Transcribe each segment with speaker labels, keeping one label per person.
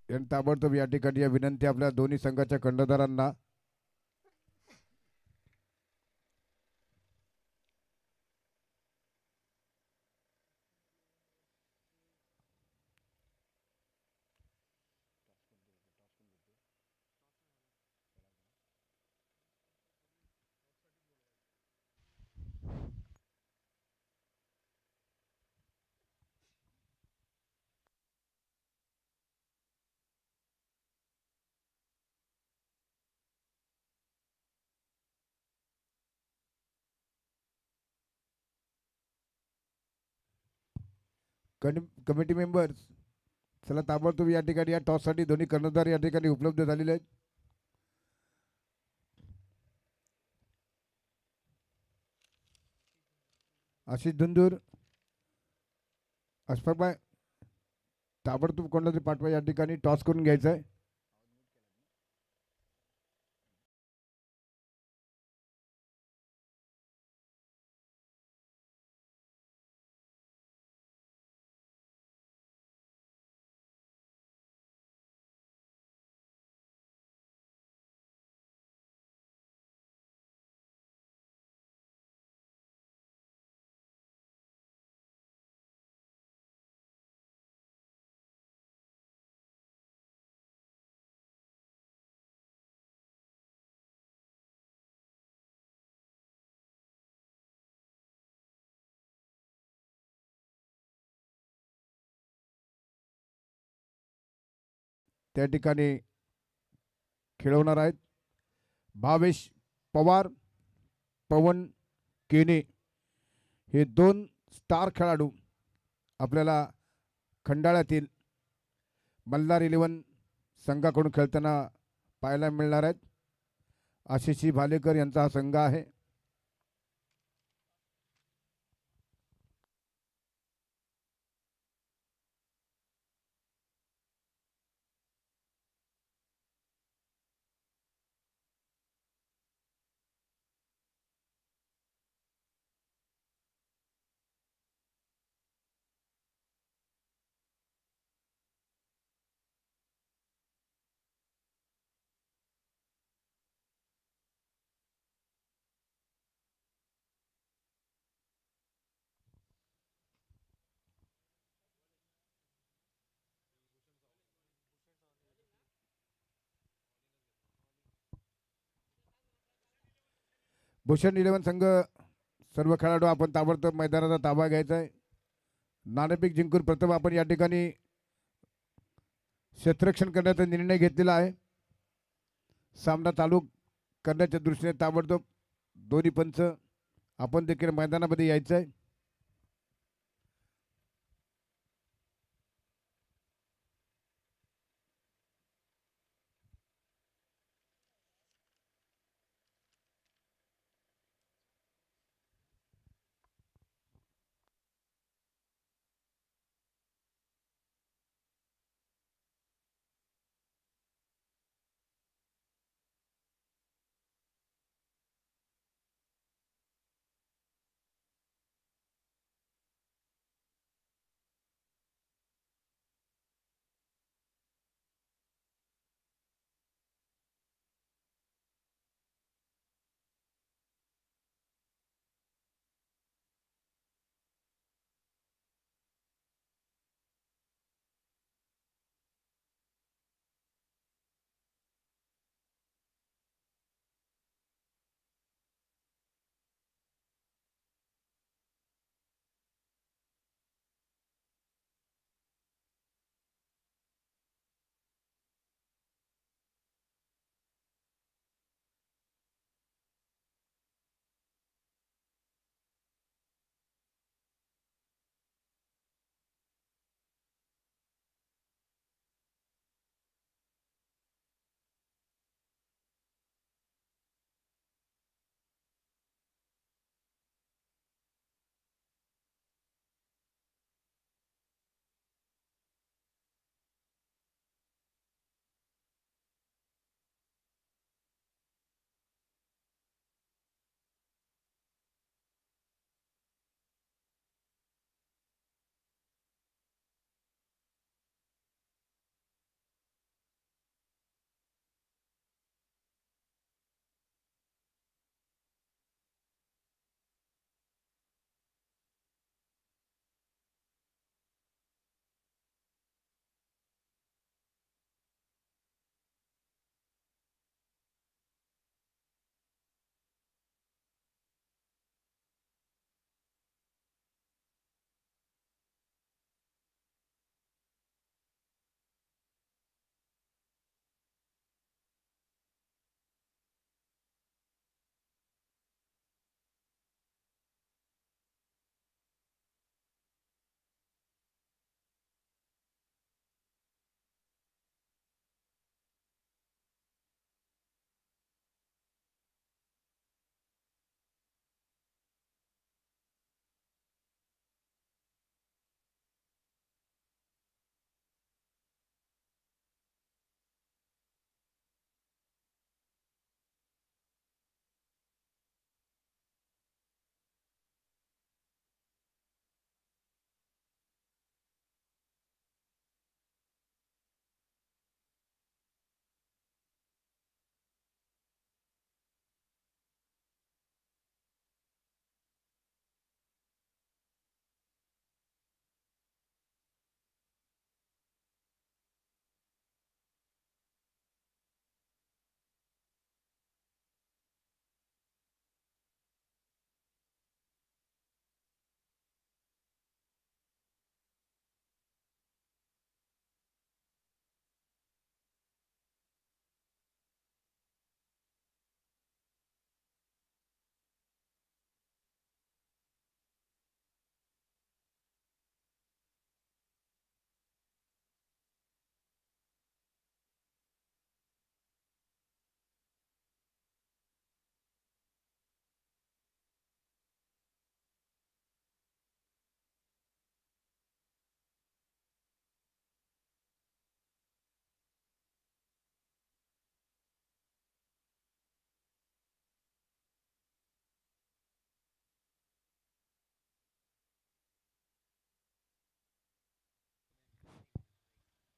Speaker 1: आणि ताबडतोब या ठिकाणी या विनंती आपल्या दोन्ही संघाच्या कर्णधारांना. कमिटी मेंबर्स, चला ताबडतोब या ठिकाणी या टॉससाठी दोन्ही कर्णधार या ठिकाणी उपलब्ध झालेले आहेत. आशिष धुंदूर, अशफाकबाई, ताबडतोब कोणाला तरी पाठवा, या ठिकाणी टॉस करून घ्यायचं आहे. त्या ठिकाणी खेळवणार आहेत भावेश पवार, पवन केने, हे दोन स्टार खेळाडू आपल्याला खंडाळ्यातील मल्हार 11 संघाकडून खेळताना पाहायला मिळणार आहेत. आशिषी भालेकर यांचा हा संघ आहे. भूषण 11 संघ, सर्व खेळाडू आपण ताबडतोब मैदानाचा ताबा घ्यायचा आहे. नाणेफेक जिंकून प्रथम आपण या ठिकाणी क्षेत्ररक्षण करण्याचा निर्णय घेतलेला आहे. सामना चालू करण्याच्या दृष्टीने ताबडतोब दोन्ही पंच आपण देखील मैदानामध्ये यायचं आहे.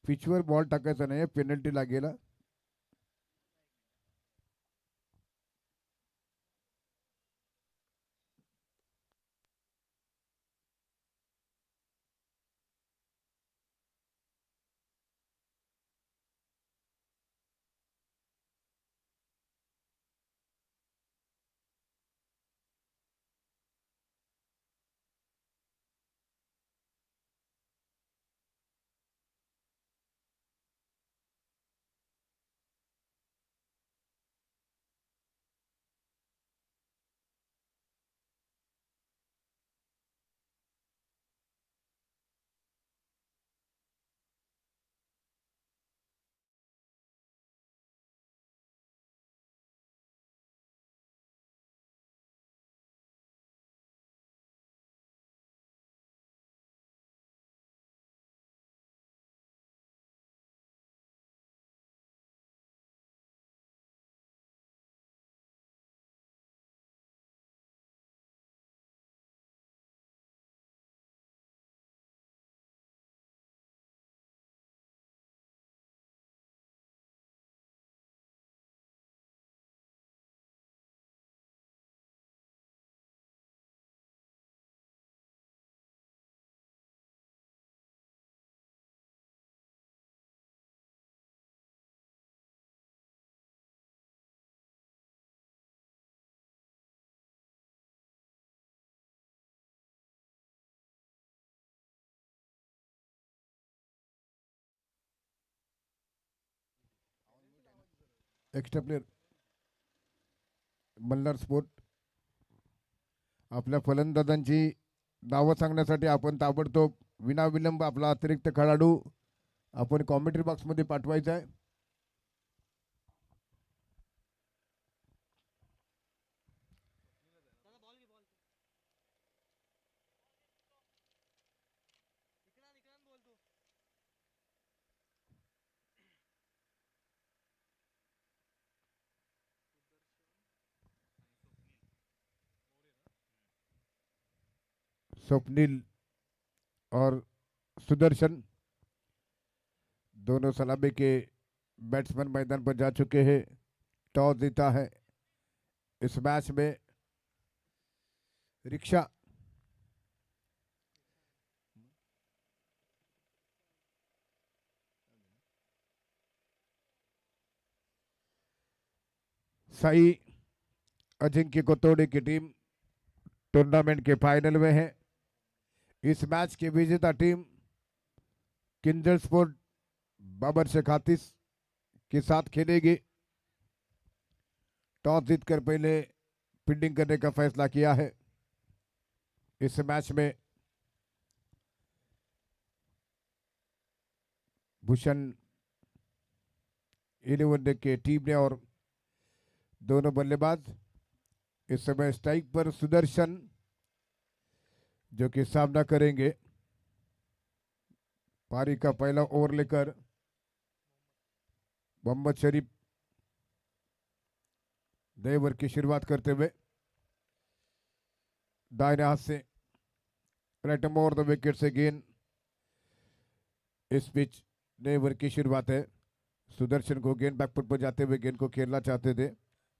Speaker 1: पिचवर बॉल टाकायचा नाही, पेनल्टी लागेल. Extra player Malhar sport. आपल्या फलंदाजांची नावं सांगण्यासाठी आपण ताबडतोब विनाविलंब आपला अतिरिक्त खेळाडू आपण कॉमेंट्री बॉक्समध्ये पाठवायचा आहे. स्वप्निल और सुदर्शन दोनों सलामी के बैट्समैन मैदान पर जा चुके हैं. टॉस जीता है इस मैच में रिक्शा. साई अजिंक्य कोतोड़े की टीम टूर्नामेंट के फाइनल में है. इस मैच की विजेता टीम किंजल स्पोर्ट बाबर शेख हाथिस के साथ खेलेगी. टॉस जीतकर पहले फील्डिंग करने का फैसला किया है. इस मैच में भूषण 11 के टीम ने और दोनों बल्लेबाज इस समय स्ट्राइक पर सुदर्शन जो कि सामना करेंगे. पारी का पहला ओवर लेकर मोहम्मद शरीफ नए ओवर की शुरुआत करते हुए दाहिने हाथ से राइट ओवर द विकेट से गेंद. इस पिच नए ओवर की शुरुआत है. सुदर्शन को गेंद बैकफुट पर जाते हुए गेंद को खेलना चाहते थे.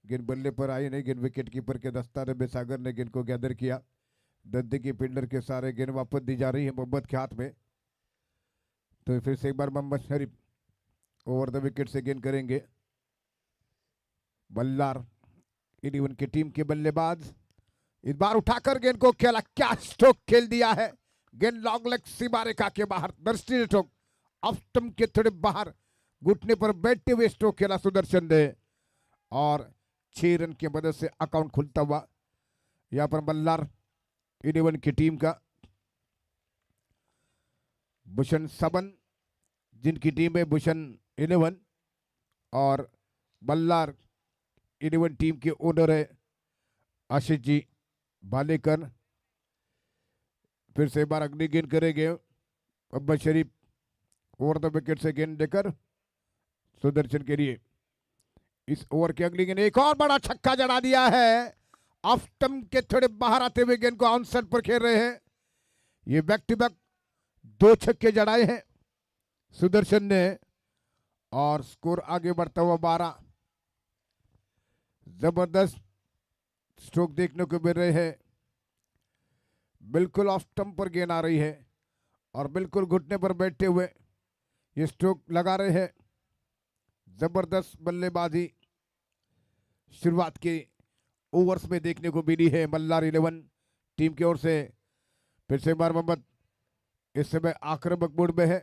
Speaker 1: गेंद बल्ले पर आई नहीं. गेंद विकेट कीपर के दस्ताने में सागर ने गेंद को गैदर किया. नजदीकी फील्डर के सारे गेंद वापस दी जा रही है मोहम्मद के हाथ में. तो फिर से एक बार मोहम्मद शरीफ ओवर द विकेट से गेंद करेंगे. बल्लार 11 की टीम के बल्लेबाज इस बार उठाकर गेंद को खेला. क्या स्ट्रोक खेल दिया है. गेंद लॉन्ग लेग सीमा रेखा के बाहर दर्शनीय स्ट्रोक ऑफ स्टंप के थोड़े बाहर घुटने पर बैठते हुए स्ट्रोक खेला सुदर्शन ने और 6 रन की मदद से अकाउंट खुलता हुआ यहां पर बल्लार 11 की टीम का. भूषण 7 जिनकी टीम है भूषण 11 और बल्लार 11 टीम के ओनर है आशीष जी भालेकर. फिर से एक बार अग्नि गेंद करेंगे. मोहम्मद शरीफ ओवर द विकेट से गेंद देकर सुदर्शन के लिए. इस ओवर की अगली गेंद एक और बड़ा छक्का जड़ा दिया है. ऑफ स्टंप के थोड़े बाहर आते हुए गेंद को ऑन साइड पर खेल रहे हैं. ये बैक टू बैक 2 छक्के जड़ाए हैं सुदर्शन ने, और स्कोर आगे बढ़ता हुआ 12। जबरदस्त स्ट्रोक देखने को मिल रहे हैं। बिल्कुल ऑफ स्टंप पर गेंद आ रही है और बिल्कुल घुटने पर बैठते हुए ये स्ट्रोक लगा रहे हैं। जबरदस्त बल्लेबाजी शुरुआत के ओवर्स में देखने को मिली है मल्लार 11 टीम की ओर से। फिर से उमर मोहम्मद इस समय आक्रामक मोड में है।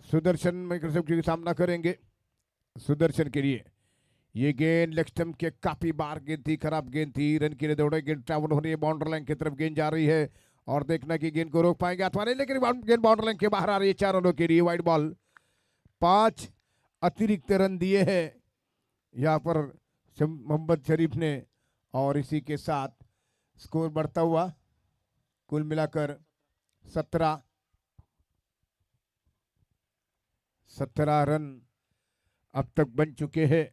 Speaker 1: सुदर्शन माइक्रोसॉफ्ट के सामना करेंगे। सुदर्शन के लिए ये गेंद लेग स्टंप के काफी बार गेंद थी, खराब गेंद थी। रन के लिए दौड़े, गेंद ट्रैवल हो रही है, बाउंड्री लाइन की तरफ गेंद जा रही है और देखना कि गेंद को रोक पाएंगे अथवा नहीं, लेकिन गेंद बाउंड्री लाइन के बाहर आ रही है। 4 रनों के लिए वाइड बॉल। 5 अतिरिक्त रन दिए हैं यहाँ पर मोहम्मद शरीफ ने, और इसी के साथ स्कोर बढ़ता हुआ कुल मिलाकर 17 रन अब तक बन चुके हैं।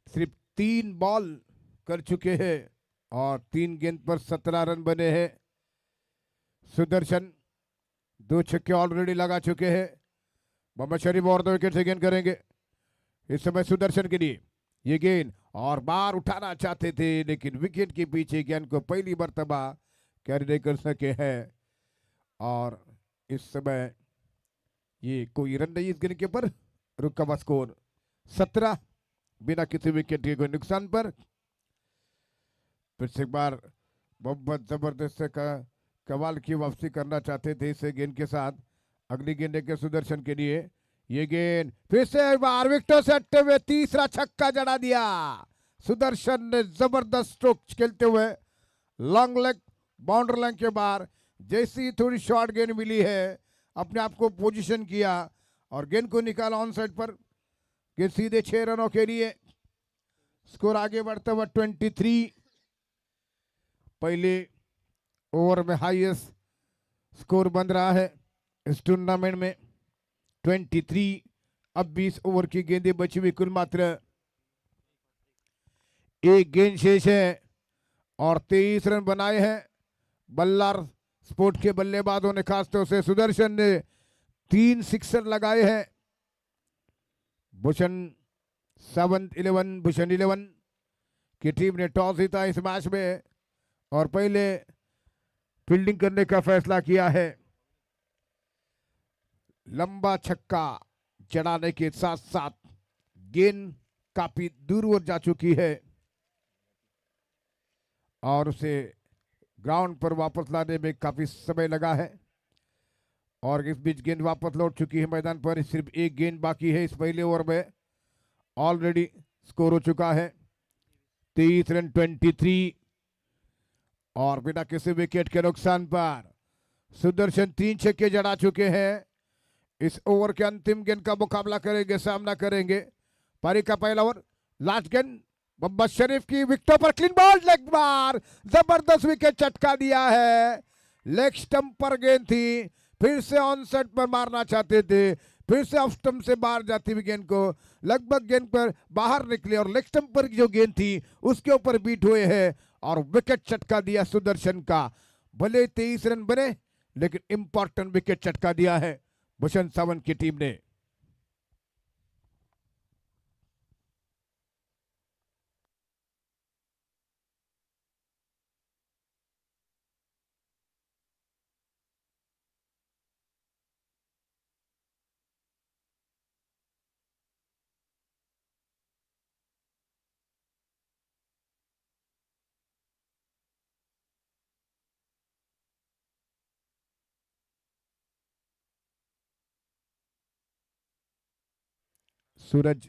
Speaker 1: सिर्फ 3 बॉल कर चुके हैं और 3 गेंद पर 17 रन बने हैं। सुदर्शन 2 छक्के ऑलरेडी लगा चुके हैं। मोहम्मद शरीफ और 2 विकेट से गेंद करेंगे इस समय सुदर्शन के लिए। ये गेंद और बार उठाना चाहते थे, लेकिन विकेट के पीछे गेंद को पहली मर्तबा कैरी नहीं कर सके हैं और इस समय ये कोई रन नहीं इस गेंद के ऊपर। रुका हुआ स्कोर 17 बिना किसी विकेट के कोई नुकसान पर। फिर से एक बार मोहम्मद जबरदस्त कमाल की वापसी करना चाहते थे इस गेंद के साथ। अगली गेंद के सुदर्शन के लिए। ये गेंद फिर से एक बार विकेटों से हटते हुए तीसरा छक्का जड़ा दिया। सुदर्शन ने जबरदस्त स्ट्रोक खेलते हुए लॉन्ग लेग बाउंड्री लाइन के बाहर जैसी थोड़ी शॉर्ट गेंद मिली है अपने आप को पोजीशन किया और गेंद को निकाला ऑन साइड पर। गेंद सीधे 6 रनों के लिए। स्कोर आगे बढ़ता हुआ 23। पहले ओवर में हाईएस्ट स्कोर बन रहा है इस टूर्नामेंट में 23। अब 20 ओवर की गेंदें बची हुई, कुल मात्र 1 गेंद शेष है और 23 रन बनाए हैं बल्लार स्पोर्ट के बल्लेबाजों ने। खासतौर से सुदर्शन ने 3 सिक्सर लगाए हैं। भूषण 11 की टीम ने टॉस जीता इस मैच में और पहले फील्डिंग करने का फैसला किया है। लंबा छक्का जड़ाने के साथ साथ गेंद काफी दूर ओर जा चुकी है और उसे ग्राउंड पर वापस लाने में काफी समय लगा है और इस बीच गेंद वापस लौट चुकी है मैदान पर। सिर्फ 1 गेंद बाकी है इस पहले ओवर में। ऑलरेडी स्कोर हो चुका है 23 रन 23 और बिना किसी विकेट के नुकसान पर सुदर्शन 3 छक्के जड़ा चुके हैं। इस ओवर के अंतिम गेंद का मुकाबला करेंगे, सामना करेंगे। पारी का पहला ओवर, लास्ट गेंद मोहम्मद शरीफ की विकेटों पर क्लीन बॉल, लेग बार, जबरदस्त विकेट चटका दिया है। लेग स्टंप पर गेंद थी, फिर से ऑन सेट पर मारना चाहते थे, फिर से ऑफ स्टंप से बाहर जाती हुई गेंद को लगभग गेंद पर बाहर निकले और लेग स्टंप पर जो गेंद थी उसके ऊपर बीट हुए हैं और विकेट चटका दिया सुदर्शन का। भले 23 रन बने लेकिन इंपॉर्टेंट विकेट चटका दिया है भूषण सावंत की टीम ने। सूरज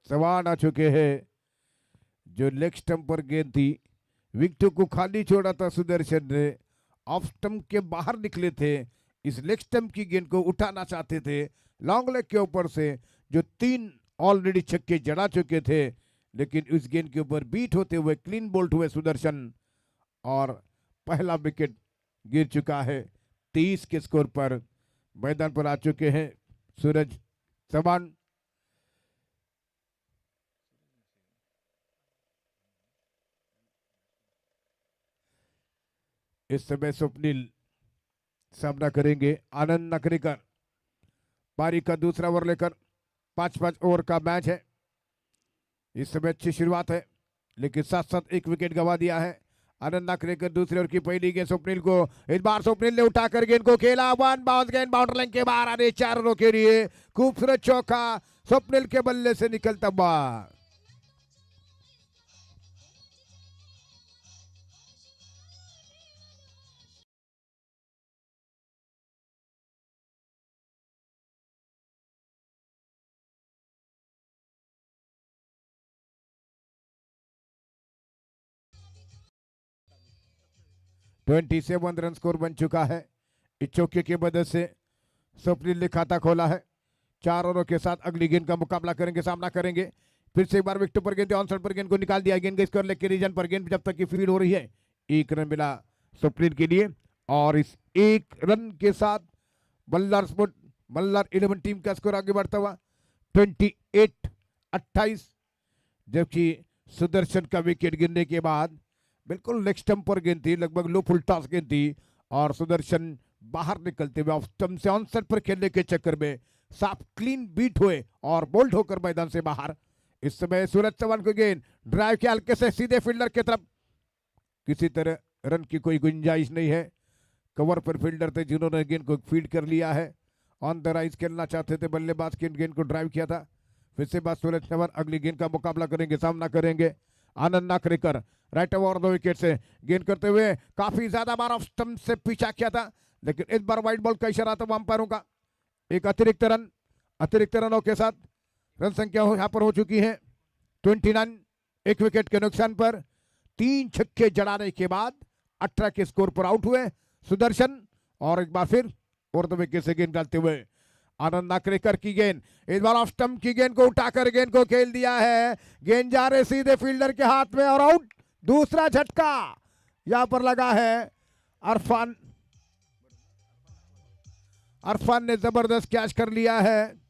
Speaker 1: चौहान आ चुके हैं। जो लेग स्टंप पर गेंद थी, विकेट को खाली छोड़ा था सुदर्शन ने, ऑफ स्टंप के बाहर निकले थे। इस लेग स्टंप की गेंद को उठाना चाहते थे लॉन्ग लेग के ऊपर से, जो 3 ऑलरेडी छक्के जड़ा चुके थे, लेकिन इस गेंद के ऊपर बीट होते हुए क्लीन बोल्ट हुए सुदर्शन और पहला विकेट गिर चुका है। 23 के स्कोर पर मैदान पर आ चुके हैं सूरज चौहान। इस समय स्वप्निल सामना करेंगे आनंद नकरेकर। पारी का दूसरा ओवर लेकर 5-5 ओवर का मैच है। इस समय अच्छी शुरुआत है, लेकिन साथ साथ एक विकेट गंवा दिया है आनंद नाकरेकर। दूसरे ओवर की पहली गेंद स्वप्निल को, इस बार स्वप्निल ने उठाकर गेंद को खेला, वन बाउंस गेंद बाउंड्री लाइन के बाहर आने 4 रनों के लिए खूबसूरत चौका स्वप्निल के बल्ले से निकलता हुआ। ट्वेंटी 27 रन स्कोर बन चुका है। इस चौके की मदद से स्वप्निल ने खाता खोला है। 4 ओवरों के साथ अगली गेंद का मुकाबला करेंगे, सामना करेंगे। फिर से एक बार विकेट पर गेंद, ऑन साइड पर गेंद को निकाल दिया। गेंद स्कोर लेके रीजन पर गेंद जब तक की फील्ड हो रही है, 1 रन मिला स्वप्निल के लिए। और इस 1 रन के साथ मल्लार 11 टीम का स्कोर आगे बढ़ता हुआ 28-28। जबकि सुदर्शन का विकेट गिरने के बाद बिल्कुल लेग स्टंप पर गेंद थी, लगभग लो फुल टॉस गेंद थी, और सुदर्शन बाहर निकलते हुए ऑफ स्टंप से ऑन साइड पर खेलने के चक्कर में साफ क्लीन बीट हुए और बोल्ड होकर मैदान से बाहर। इस समय सूरज चौहान को गेंद ड्राइव के हल्के से सीधे फील्डर की तरफ, किसी तरह रन की कोई गुंजाइश नहीं है। कवर पर फील्डर थे जिन्होंने गेंद को फील्ड कर लिया है। ऑन द राइज खेलना चाहते थे बल्लेबाज के, गेंद को ड्राइव किया था। फिर से बात सूरज चौहान अगली गेंद का मुकाबला करेंगे, सामना करेंगे आनंद नाकरेकर। राइट ओवर 2 विकेट से गेंद करते हुए काफी ज्यादा बार ऑफ स्टंप से पीछा किया था, लेकिन इस बार व्हाइट बॉल का इशारा था अंपायरों का। एक अतिरिक्त रनों के साथ रन संख्या यहां पर हो चुकी है 29। एक विकेट के नुकसान पर 3 छक्के जड़ाने के बाद 18 के स्कोर पर आउट हुए सुदर्शन। और एक बार फिर और 2 विकेट से गेंद डालते हुए आनंद नाकरेकर की गेंद, इस बार ऑफ स्टंप की गेंद को उठाकर गेंद को खेल दिया है। गेंद जा रहे सीधे फील्डर के हाथ में और आउट। दूसरा झटका यहां पर लगा है। अरफान ने जबरदस्त कैच कर लिया है।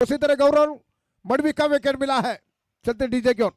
Speaker 1: उसी तरह गौरव मडवी का विकेट मिला है। चलते डीजे की ओर।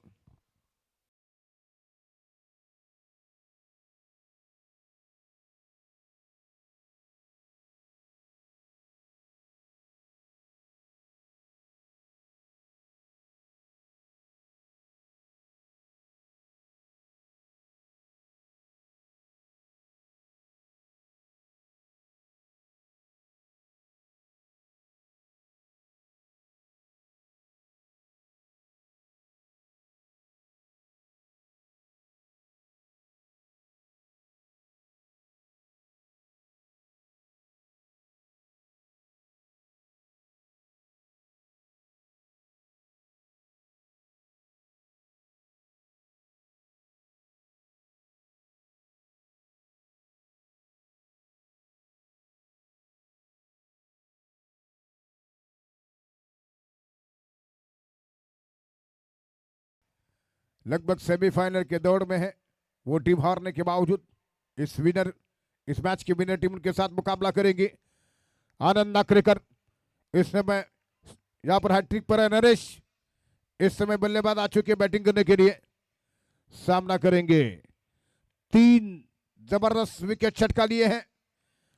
Speaker 1: लगभग सेमीफाइनल के दौड़ में है वो टीम हारने के बावजूद इस मैच की विनर टीम के साथ मुकाबला करेंगे। आनंद नाकरेकर इस समय यहाँ पर हैट्रिक पर है। नरेश इस समय बल्लेबाज आ चुके बैटिंग करने के लिए, सामना करेंगे। 3 जबरदस्त विकेट छटका लिए हैं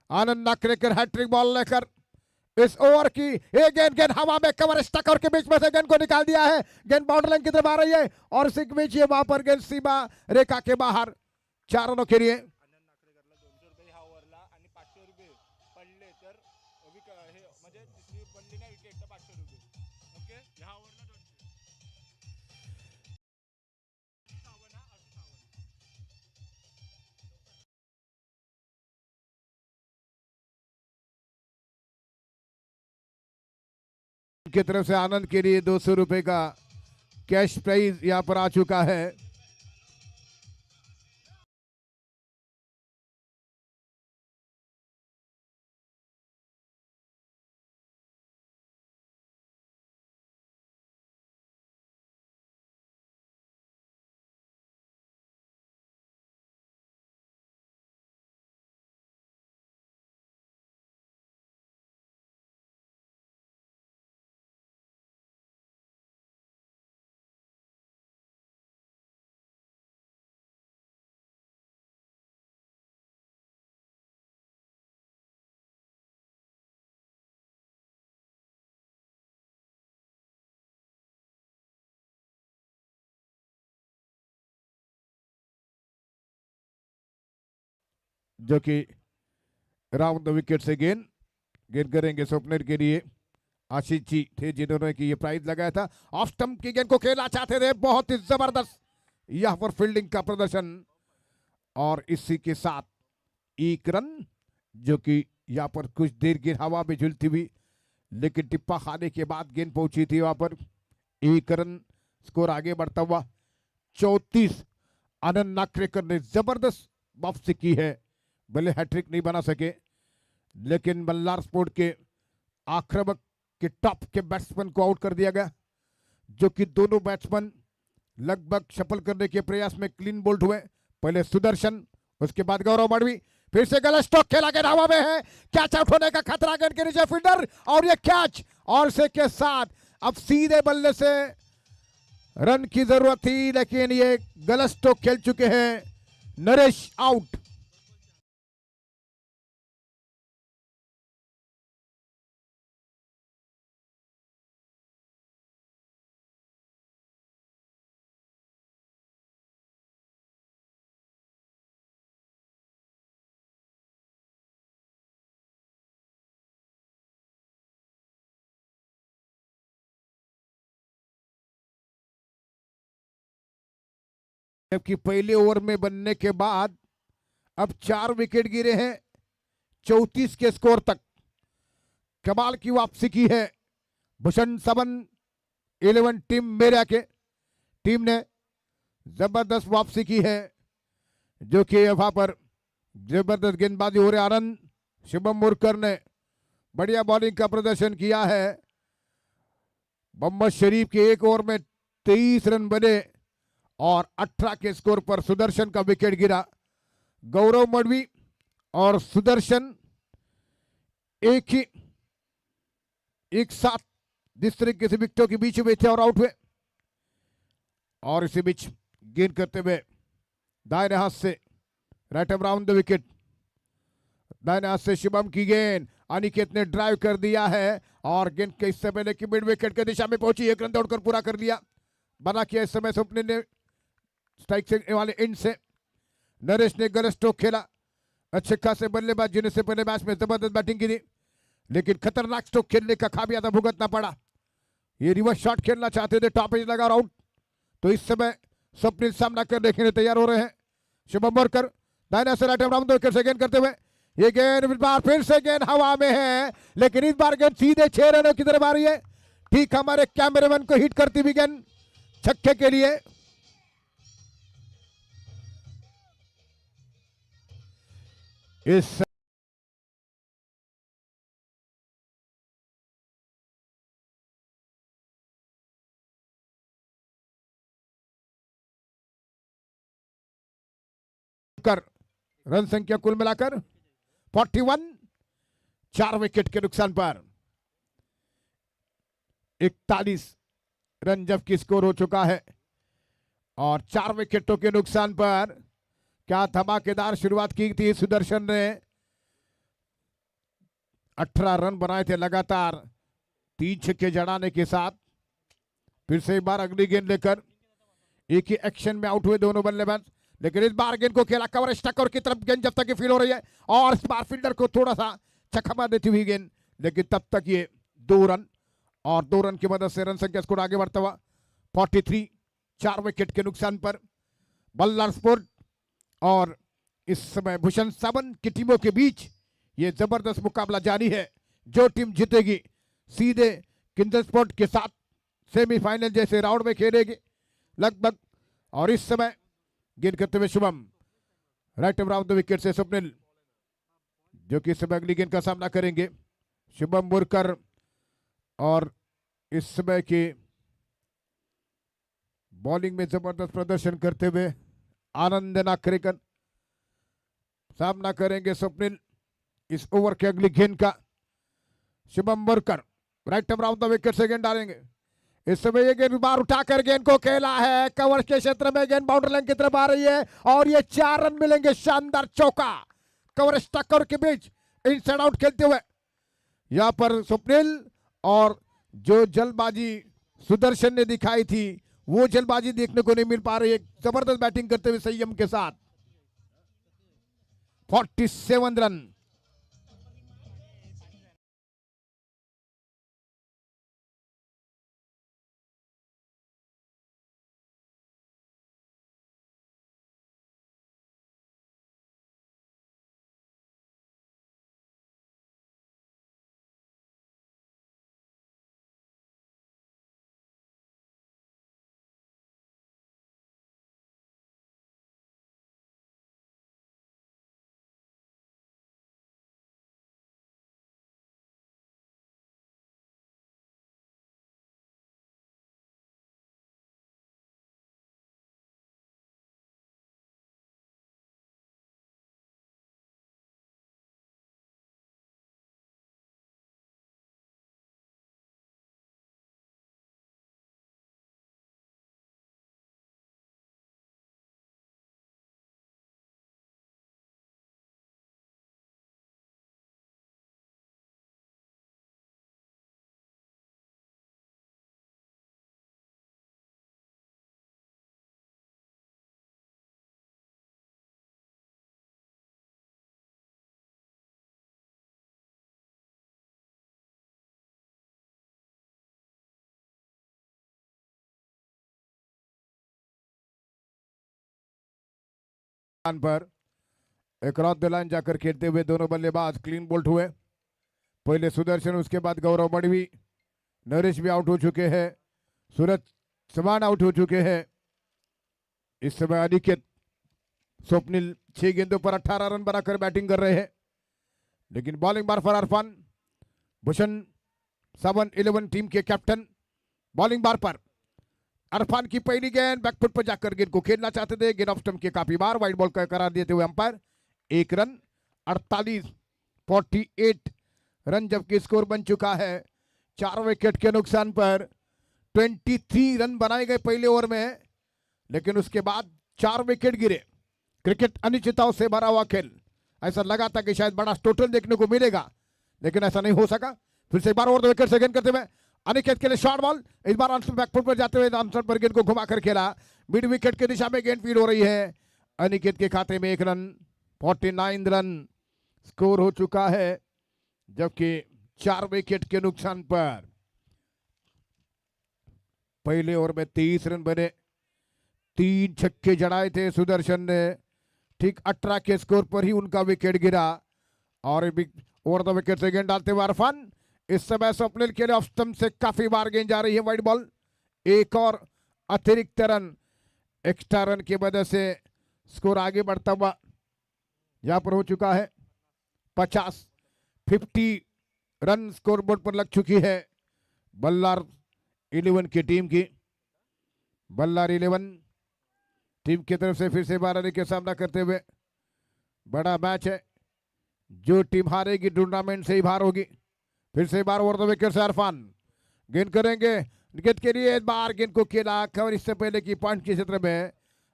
Speaker 1: आनंद नाकरेकर हैट्रिक बॉल लेकर। इस ओवर की एक गेंद हवा में कवर स्टक और के बीच में से गेंद को निकाल दिया है। गेंद बाउंड्री लाइन की तरफ आ रही है और इसी के बीच ये वहां पर गेंद सीमा रेखा के बाहर 4 रनों के लिए। की तरफ से आनंद के लिए 200 रुपए का कैश प्राइज यहां पर आ चुका है। जो कि राउंड द विकेट से गेंद करेंगे स्वप्निल के लिए। आशीष जी थे जिन्होंने की ये प्राइज लगाया था। ऑफ स्टंप की गेंद को खेलना चाहते थे, बहुत ही जबरदस्त यहां पर फील्डिंग का प्रदर्शन और इसी के साथ 1 रन, जो कि यहां पर कुछ देर गेंद हवा में झूलती हुई, लेकिन टिप्पा खाने के बाद गेंद पहुंची थी वहां पर। 1 रन स्कोर आगे बढ़ता हुआ 34। आनंद नाकरेकर ने जबरदस्त वापसी की है, भले हैट्रिक नहीं बना सके, लेकिन मल्हार स्पोर्ट के आक्रामक के टॉप के बैट्समैन को आउट कर दिया गया, जो कि दोनों बैट्समैन लगभग सफल करने के प्रयास में क्लीन बोल्ड हुए। पहले सुदर्शन, उसके बाद गौरव मडवी। फिर से गलत स्ट्रोक खेला गया, हवा में है, कैच आउट होने का खतरा गेंद के नीचे फील्डर और ये कैच, और से के साथ अब सीधे बल्ले से रन की जरूरत थी, लेकिन ये गलत स्ट्रोक खेल चुके हैं। नरेश आउट। जबकि पहले ओवर में बनने के बाद अब 4 विकेट गिरे हैं 34 के स्कोर तक। कमाल की वापसी की है भूषण 7-11 टीम मेरा के टीम ने जबरदस्त वापसी की है, जो कि वहां पर जबरदस्त गेंदबाजी हो रही। आनंद शिवम मुरकर ने बढ़िया बॉलिंग का प्रदर्शन किया है। मोहम्मद शरीफ के 1 ओवर में 23 रन बने और 18 के स्कोर पर सुदर्शन का विकेट गिरा। गौरव मडवी और सुदर्शन एक साथ जिस तरीके से विकेटों के बीच में थे और आउट हुए, और इसी बीच गेंद करते हुए दाहिने हाथ से राइट अराउंड द विकेट, दाहिने हाथ से शिवम की गेंद अनिकेत ने ड्राइव कर दिया है और गेंद के इससे पहले कि मिड विकेट के दिशा में पहुंची, 1 रन दौड़कर पूरा कर लिया। बना किया इस समय स्वप्निल ने स्ट्राइक से वाले एंड से। नरेश ने गलत स्ट्रोक खेला, अच्छे खासे बल्लेबाज जिन्हें से पहले मैच में जबरदस्त बैटिंग की थी, लेकिन खतरनाक स्ट्रोक खेलने का खामियाजा भुगतना पड़ा। ये रिवर्स शॉट खेलना चाहते थे, टॉप एज लगा आउट। तो इस समय स्वप्निल सामना करने के लिए तैयार हो रहे हैं। शुभम बोरकर दाहिने से राइट अराउंड द विकेट से गेंद करते हुए, ये गेंद इस बार फिर से गेंद हवा में है, लेकिन इस बार गेंद सीधे 6 रनों की तरफ आ रही है। ठीक हमारे कैमरामैन को हिट करती हुई गेंद छक्के के लिए। इस कर रन संख्या कुल मिलाकर 41, 4 विकेट के नुकसान पर 41 रन जबकि स्कोर हो चुका है। और 4 विकेटों के नुकसान पर क्या धमाकेदार शुरुआत की थी सुदर्शन ने। 18 रन बनाए थे लगातार 3 छक्के जड़ाने के साथ। फिर से एक बार अगली गेंद लेकर एक ही एक्शन में आउट हुए दोनों बल्लेबाज, लेकिन इस बार गेंद को खेला कवर स्टकर की तरफ गेंद जब तक ये फील हो रही है और इस बार फील्डर को थोड़ा सा चकमा देती हुई गेंद, लेकिन तब तक ये 2 रन और 2 रन की मदद से रन संख्या स्कोर आगे बढ़ता हुआ 43, 4 विकेट के नुकसान पर बल्लार स्पोर्ट और इस समय भूषण सावन की टीमों के बीच ये जबरदस्त मुकाबला जारी है। जो टीम जीतेगी सीधे किंजल स्पोर्ट के साथ सेमीफाइनल जैसे राउंड में खेलेगी लगभग। और इस समय गेंद करते हुए Shubham right around the wicket से स्वप्निल, जो कि इस समय अगली गेंद का सामना करेंगे। शुभम मुरकर और इस समय के बॉलिंग में जबरदस्त प्रदर्शन करते हुए आनंद नाकरेकर सामना करेंगे स्वप्निल इस ओवर के अगली गेंद का। Shubham Murkar right around the wicket से गेंद डालेंगे। इस समय ये गेंद बार उठाकर गेंद को खेला है कवर के क्षेत्र में, गेंद बाउंड्री लाइन की तरफ आ रही है और ये 4 रन मिलेंगे। शानदार चौका कवर स्टकर के बीच इनसाइड आउट खेलते हुए यहां पर स्वप्निल। और जो जल्दबाजी सुदर्शन ने दिखाई थी वो जल्दबाजी देखने को नहीं मिल पा रही है। जबरदस्त बैटिंग करते हुए संयम के साथ 47 रन। पर अक्रॉस द लाइन जाकर खेलते हुए दोनों बल्लेबाज क्लीन बोल्ट हुए। पहले सुदर्शन, उसके बाद गौरव मड़वी, नरेश भी आउट हो चुके हैं, सूरज चौहान आउट हो चुके हैं। इस समय अनिकेत स्वप्निल 6 गेंदों पर 18 रन बनाकर बैटिंग कर रहे हैं, लेकिन bowling bar for Irfan. Bhushan Sawan 11 team के कैप्टन बॉलिंग बार पर अरफान की पहली गेंद बैकफुट पर जाकर गेंद को खेलना चाहते थे, गेंद ऑफ स्टंप के काफी बार वाइड बॉल का करार देते हुए अंपायर 1 रन 48 रन जबकि स्कोर बन चुका है। 4 विकेट के नुकसान पर 23 रन बनाए गए पहले ओवर में, लेकिन उसके बाद 4 विकेट गिरे। क्रिकेट अनिश्चितताओं से भरा हुआ खेल, ऐसा लगा था कि शायद बड़ा टोटल देखने को मिलेगा, लेकिन ऐसा नहीं हो सका। फिर से एक बार ओवर द विकेट से गेंद करते हुए अनिकेत के लिए शॉर्ट बॉल, इस बार आंसर बैकफुट पर जाते हुए आंसर पर गेंद को घुमाकर खेला, मिड विकेट की दिशा में गेंद फील्ड हो रही है। अनिकेत के खाते में 1 रन 49 रन स्कोर हो चुका है, जबकि 4 विकेट के नुकसान पर पहले ओवर में 23 रन बने, 3 छक्के जड़ाए थे सुदर्शन ने। ठीक 18 के स्कोर पर ही उनका विकेट गिरा और ओवर द विकेट से गेंद डालते हुए अरफान। इस समय स्वप्निल के लिए ऑफ स्टंप से काफी बार गेंद जा रही है वाइड बॉल। एक और अतिरिक्त रन, एक्स्ट्रा रन की वजह से स्कोर आगे बढ़ता हुआ यहां पर हो चुका है 50 रन स्कोर बोर्ड पर लग चुकी है बल्लार 11 की टीम की। बल्लार 11 टीम की तरफ से फिर से 12 रन का सामना करते हुए बड़ा मैच है, जो टीम हारेगी टूर्नामेंट से ही बाहर होगी। फिर से बार ओवर द विकेट से इरफान गेंद करेंगे विकेट के लिए, एक बार गेंद को खेला खबर इससे पहले कि पॉइंट के क्षेत्र में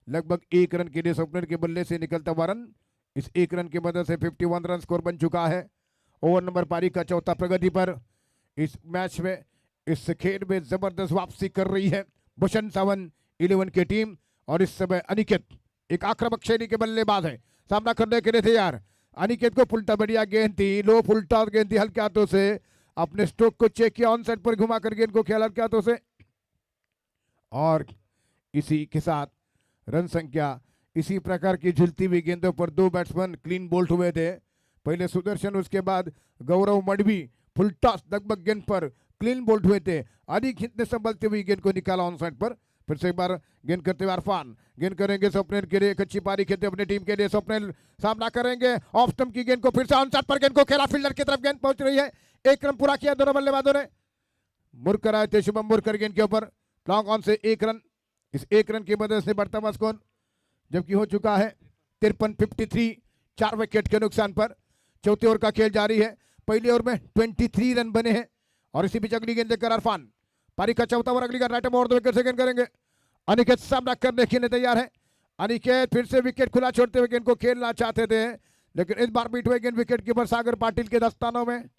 Speaker 1: लगभग 1 रन के लिए स्वप्निल के बल्ले से निकलता हुआ रन। इस 1 रन की मदद से 51 रन स्कोर बन चुका है। ओवर नंबर पारी का चौथा प्रगति पर इस मैच में, इस खेल में जबरदस्त वापसी कर रही है भूषण सावन 11 की टीम। और इस समय अनिकेत एक आक्रामक शैली के बल्लेबाज है, सामना करने के लिए तैयार। अनिकेत को फुलटा बढ़िया गेंद थी, लो फुलटा गेंद थी, हल्के हाथों से अपने स्ट्रोक को चेक किया, ऑन साइड पर घुमाकर गेंद को खेला हल्के हाथों से। और इसी के साथ रन संख्या, इसी प्रकार की झुलती हुई गेंदों पर 2 बैट्समैन क्लीन बोल्ट हुए थे। पहले सुदर्शन, उसके बाद गौरव मडवी फुल टॉस लगभग गेंद पर क्लीन बोल्ट हुए थे। अनिकेत ने संभलती हुई गेंद को निकाला ऑन साइड पर। फिर से एक बार गेंद करते हुए इरफान गेंद करेंगे स्वप्निल के लिए, एक अच्छी पारी खेलते अपनी टीम के लिए। स्वप्निल सामना करेंगे ऑफ स्टंप की गेंद को, फिर से ऑन साइड पर गेंद को खेला, फील्डर की तरफ गेंद पहुंच रही है। 1 रन पूरा किया दोनों बल्लेबाजों ने। मुरकर आए थे शुभम मुरकर गेंद के ऊपर, लॉन्ग ऑन से 1 रन। इस 1 रन की मदद से बढ़ता हुआ स्कोर जबकि हो चुका है 53-53, 4 विकेट के नुकसान पर। चौथे ओवर का खेल जारी है। पहले ओवर में 23 रन बने हैं। और इसी बीच अगली गेंद लेकर इरफान, पारी का चौथा ओवर, अगली गेंद राइट ओवर 2 विकेट से गेंद करेंगे। अनिकेत सामना करने के लिए तैयार है। अनिकेत फिर से विकेट खुला छोड़ते हुए गेंद को खेलना चाहते थे, लेकिन इस बार बीट हुए गेंद विकेट कीपर सागर पाटिल के दस्तानों में।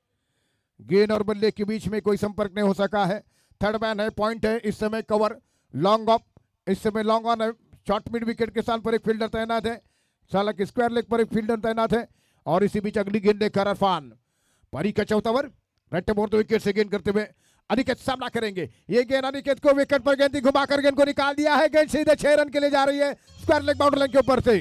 Speaker 1: गेंद और बल्ले के बीच में कोई संपर्क नहीं हो सका है। थर्ड मैन है, पॉइंट है इस समय, कवर लॉन्ग ऑफ, इस समय लॉन्ग ऑन है। शॉर्ट मिड विकेट के स्थान पर एक फील्डर तैनात है, हालांकि स्क्वायर लेग पर एक फील्डर तैनात है। और इसी बीच अगली गेंद लेकर इरफान, पारी का चौथा ओवर, राइट ओवर 2 विकेट से गेंद करते हुए अनिकेत सामना करेंगे। ये गेंद अनिकेत को विकेट पर गेंद घुमाकर गेंद को निकाल दिया है। गेंद सीधे 6 रन के लिए जा रही है, स्क्वायर लेग बाउंड्री लाइन के ऊपर से।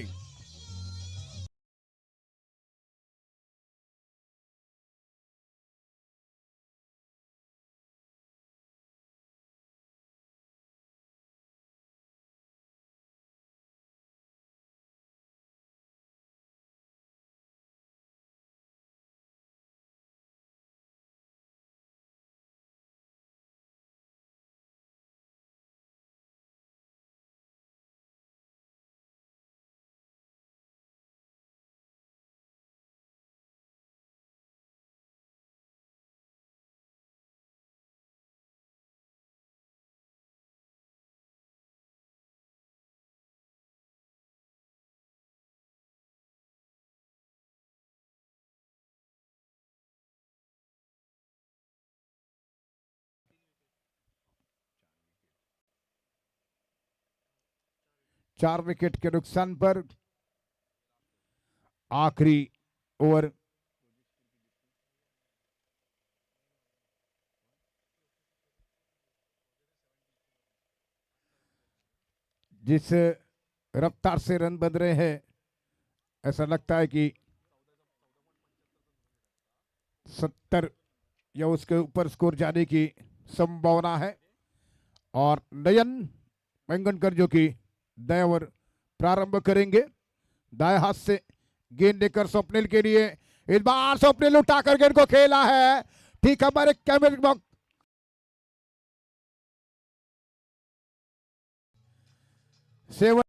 Speaker 1: चार विकेट के नुकसान पर आखिरी ओवर जिस रफ्तार से रन बन रहे हैं, ऐसा लगता है कि 70 या उसके ऊपर स्कोर जाने की संभावना है। और नयन वेंगनकर जो कि दाएं ओवर प्रारंभ करेंगे, दाएं हाथ से गेंद लेकर स्वप्निल के लिए। इस बार स्वप्निल उठाकर गेंद को खेला है, ठीक हमारे कैमरे बॉक्स सेवन।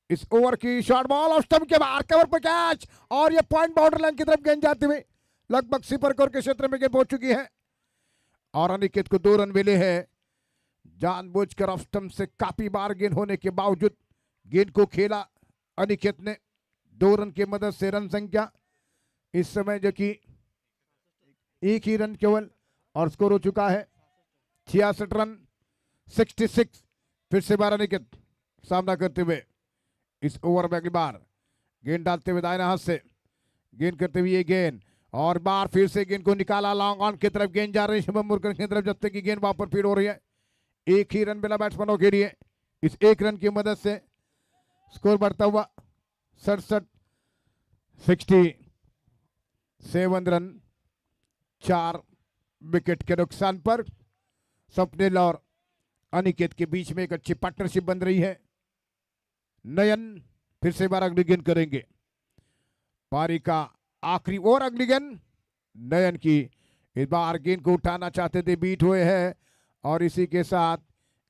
Speaker 1: इस ओवर की शॉर्ट बॉल ऑफ स्टंप के बाहर, कवर पर कैच, और ये पॉइंट बाउंड्री लाइन की तरफ गेंद जाती हुई लगभग सिपर कोर के क्षेत्र में गेंद पहुंच चुकी है। और अनिकेत को 2 रन मिले हैं। जानबूझकर ऑफ स्टंप से काफी बार गेंद होने के बावजूद गेंद को खेला अनिकेत ने। 2 रन की मदद से रन संख्या इस समय जो कि 1 ही रन केवल, और स्कोर हो चुका है 66 रन 66। फिर से बार अनिकेत सामना करते हुए इस ओवर में अगली बार गेंद डालते हुए दाहिने हाथ से गेंद करते हुए ये गेंद, और बार फिर से गेंद को निकाला, लॉन्ग ऑन की तरफ गेंद जा रही है शुभम मुरकर की तरफ, जब तक की गेंद वापस फीड हो रही है। एक ही रन मिला बैट्समैनों के लिए। इस एक रन की मदद से स्कोर बढ़ता हुआ 67 रन 4 विकेट के नुकसान पर। स्वप्निल और अनिकेत के बीच में एक अच्छी पार्टनरशिप बन रही है। नयन फिर से बार अगली गेंद करेंगे। पारी का आखिरी ओवर, अगली गेंद नयन की। इस बार गेंद को उठाना चाहते थे, बीट हुए हैं और इसी के साथ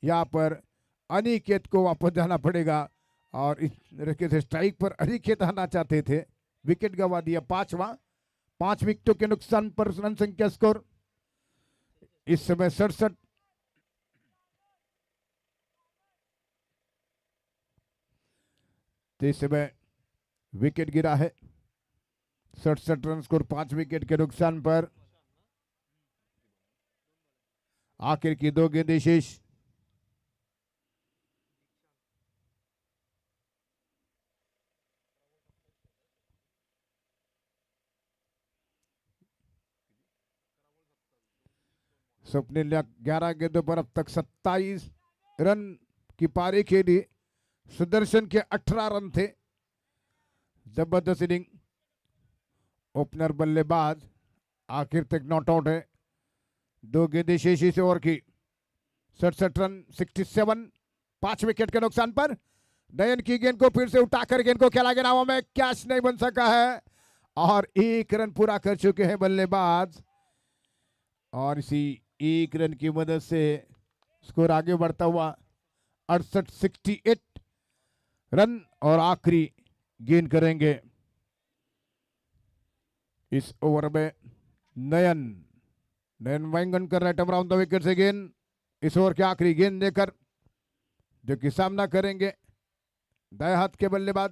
Speaker 1: यहाँ पर अनिकेत को वापस जाना पड़ेगा। और इस तरीके से स्ट्राइक पर अनिकेत आना चाहते थे, विकेट गंवा दिया। 5 विकेटों के नुकसान पर रन संख्या स्कोर इस समय 67। इस समय विकेट गिरा है। 67 रन स्कोर 5 विकेट के नुकसान पर। आखिर की 2 गेंदें शेष। स्वप्निल ने 11 गेंदों पर अब तक 27 रन की पारी खेली। सुदर्शन के 18 रन थे। जबरदस्त इनिंग। ओपनर बल्लेबाज आखिर तक नॉट आउट है। 2 गेंदें शेष इस ओवर की। 67 रन 67 5 विकेट के नुकसान पर। नयन की गेंद को फिर से उठाकर गेंद को खेला गया, हवा में कैच नहीं बन सका है और 1 रन पूरा कर चुके हैं बल्लेबाज। और इसी 1 रन की मदद से स्कोर आगे बढ़ता हुआ 68 रन। और आखिरी गेंद करेंगे इस ओवर में नयन वाइंगन कर रहे हैं टमराउंड द विकेट से गेंद। इस ओवर की आखिरी गेंद देकर जो कि सामना करेंगे दाएं हाथ के बल्लेबाज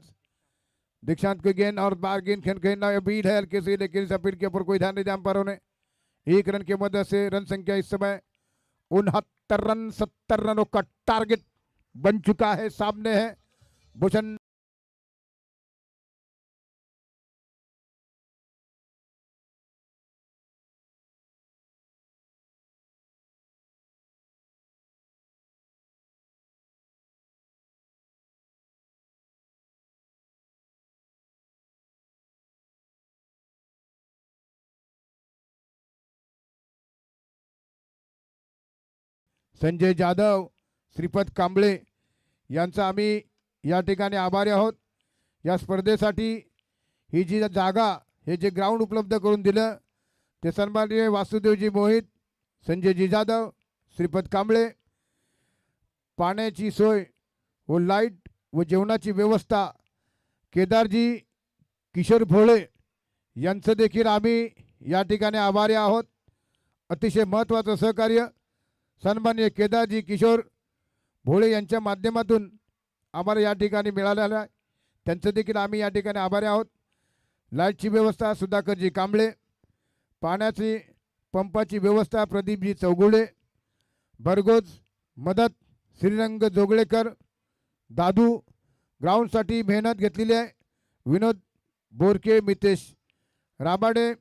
Speaker 1: दीक्षांत की गेंद। और बार गेंद खेलना अपील है हल्की सी, लेकिन इस अपील के ऊपर कोई ध्यान नहीं दिया अंपायरों ने। 1 रन की मदद से रन संख्या इस समय 69 रन 70 रनों का टारगेट बन चुका है। सामने है भूषण। संजय जाधव, श्रीपद कांबळे यांचा आम्ही या ठिकाणी आभारी आहोत। या स्पर्धेसाठी ही जी जागा, हे जे ग्राउंड उपलब्ध करून दिलं ते सन्माननीय वासुदेवजी मोहित, संजयजी जाधव, श्रीपद कांबळे। पाण्याची सोय व लाईट व जेवणाची व्यवस्था केदारजी किशोर भोळे यांचं देखील आम्ही या ठिकाणी आभारी आहोत। अतिशय महत्त्वाचं सहकार्य सन्माननीय केदारजी किशोर भोळे यांच्या माध्यमातून आम्हाला या ठिकाणी मिळालेलं आहे, त्यांचं देखील आम्ही या ठिकाणी आभारी आहोत। लाईटची व्यवस्था सुधाकरजी कांबळे, पाण्याची पंपाची व्यवस्था प्रदीपजी चौगुले, भरगोज मदत श्रीरंग जोगळेकर, दादू ग्राउंडसाठी मेहनत घेतलेली आहे विनोद बोरके, मितेश राबाडे,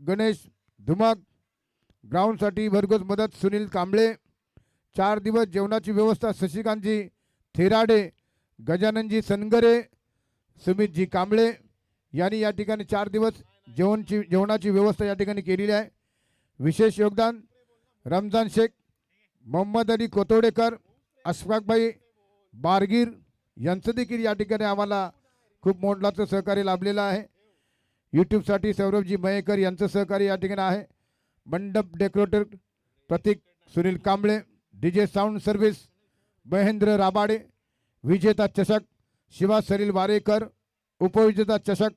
Speaker 1: गणेश धुमाक, ग्राउंडसाठी भरघोस मदत सुनील कांबळे। 4 दिवस जेवणाची व्यवस्था शशिकांतजी थेराडे, गजाननजी सनगरे, सुमितजी कांबळे यांनी या ठिकाणी 4 दिवस जेवणाची व्यवस्था या ठिकाणी केलेली आहे। विशेष योगदान रमजान शेख, मोहम्मद अली कोतोडेकर, अशफाकभाई बारगीर यांचं देखील या ठिकाणी आम्हाला खूप मोलाचं सहकार्य लाभलेलं आहे। यूट्यूबसाठी सौरभजी मयेकर यांचं सहकार्य या ठिकाणी आहे। मंडप decorator Pratik Sunil Kamble, DJ sound service Mahendra Rabade, विजेता चषक शिवा सलील वारेकर, उपविजेता चषक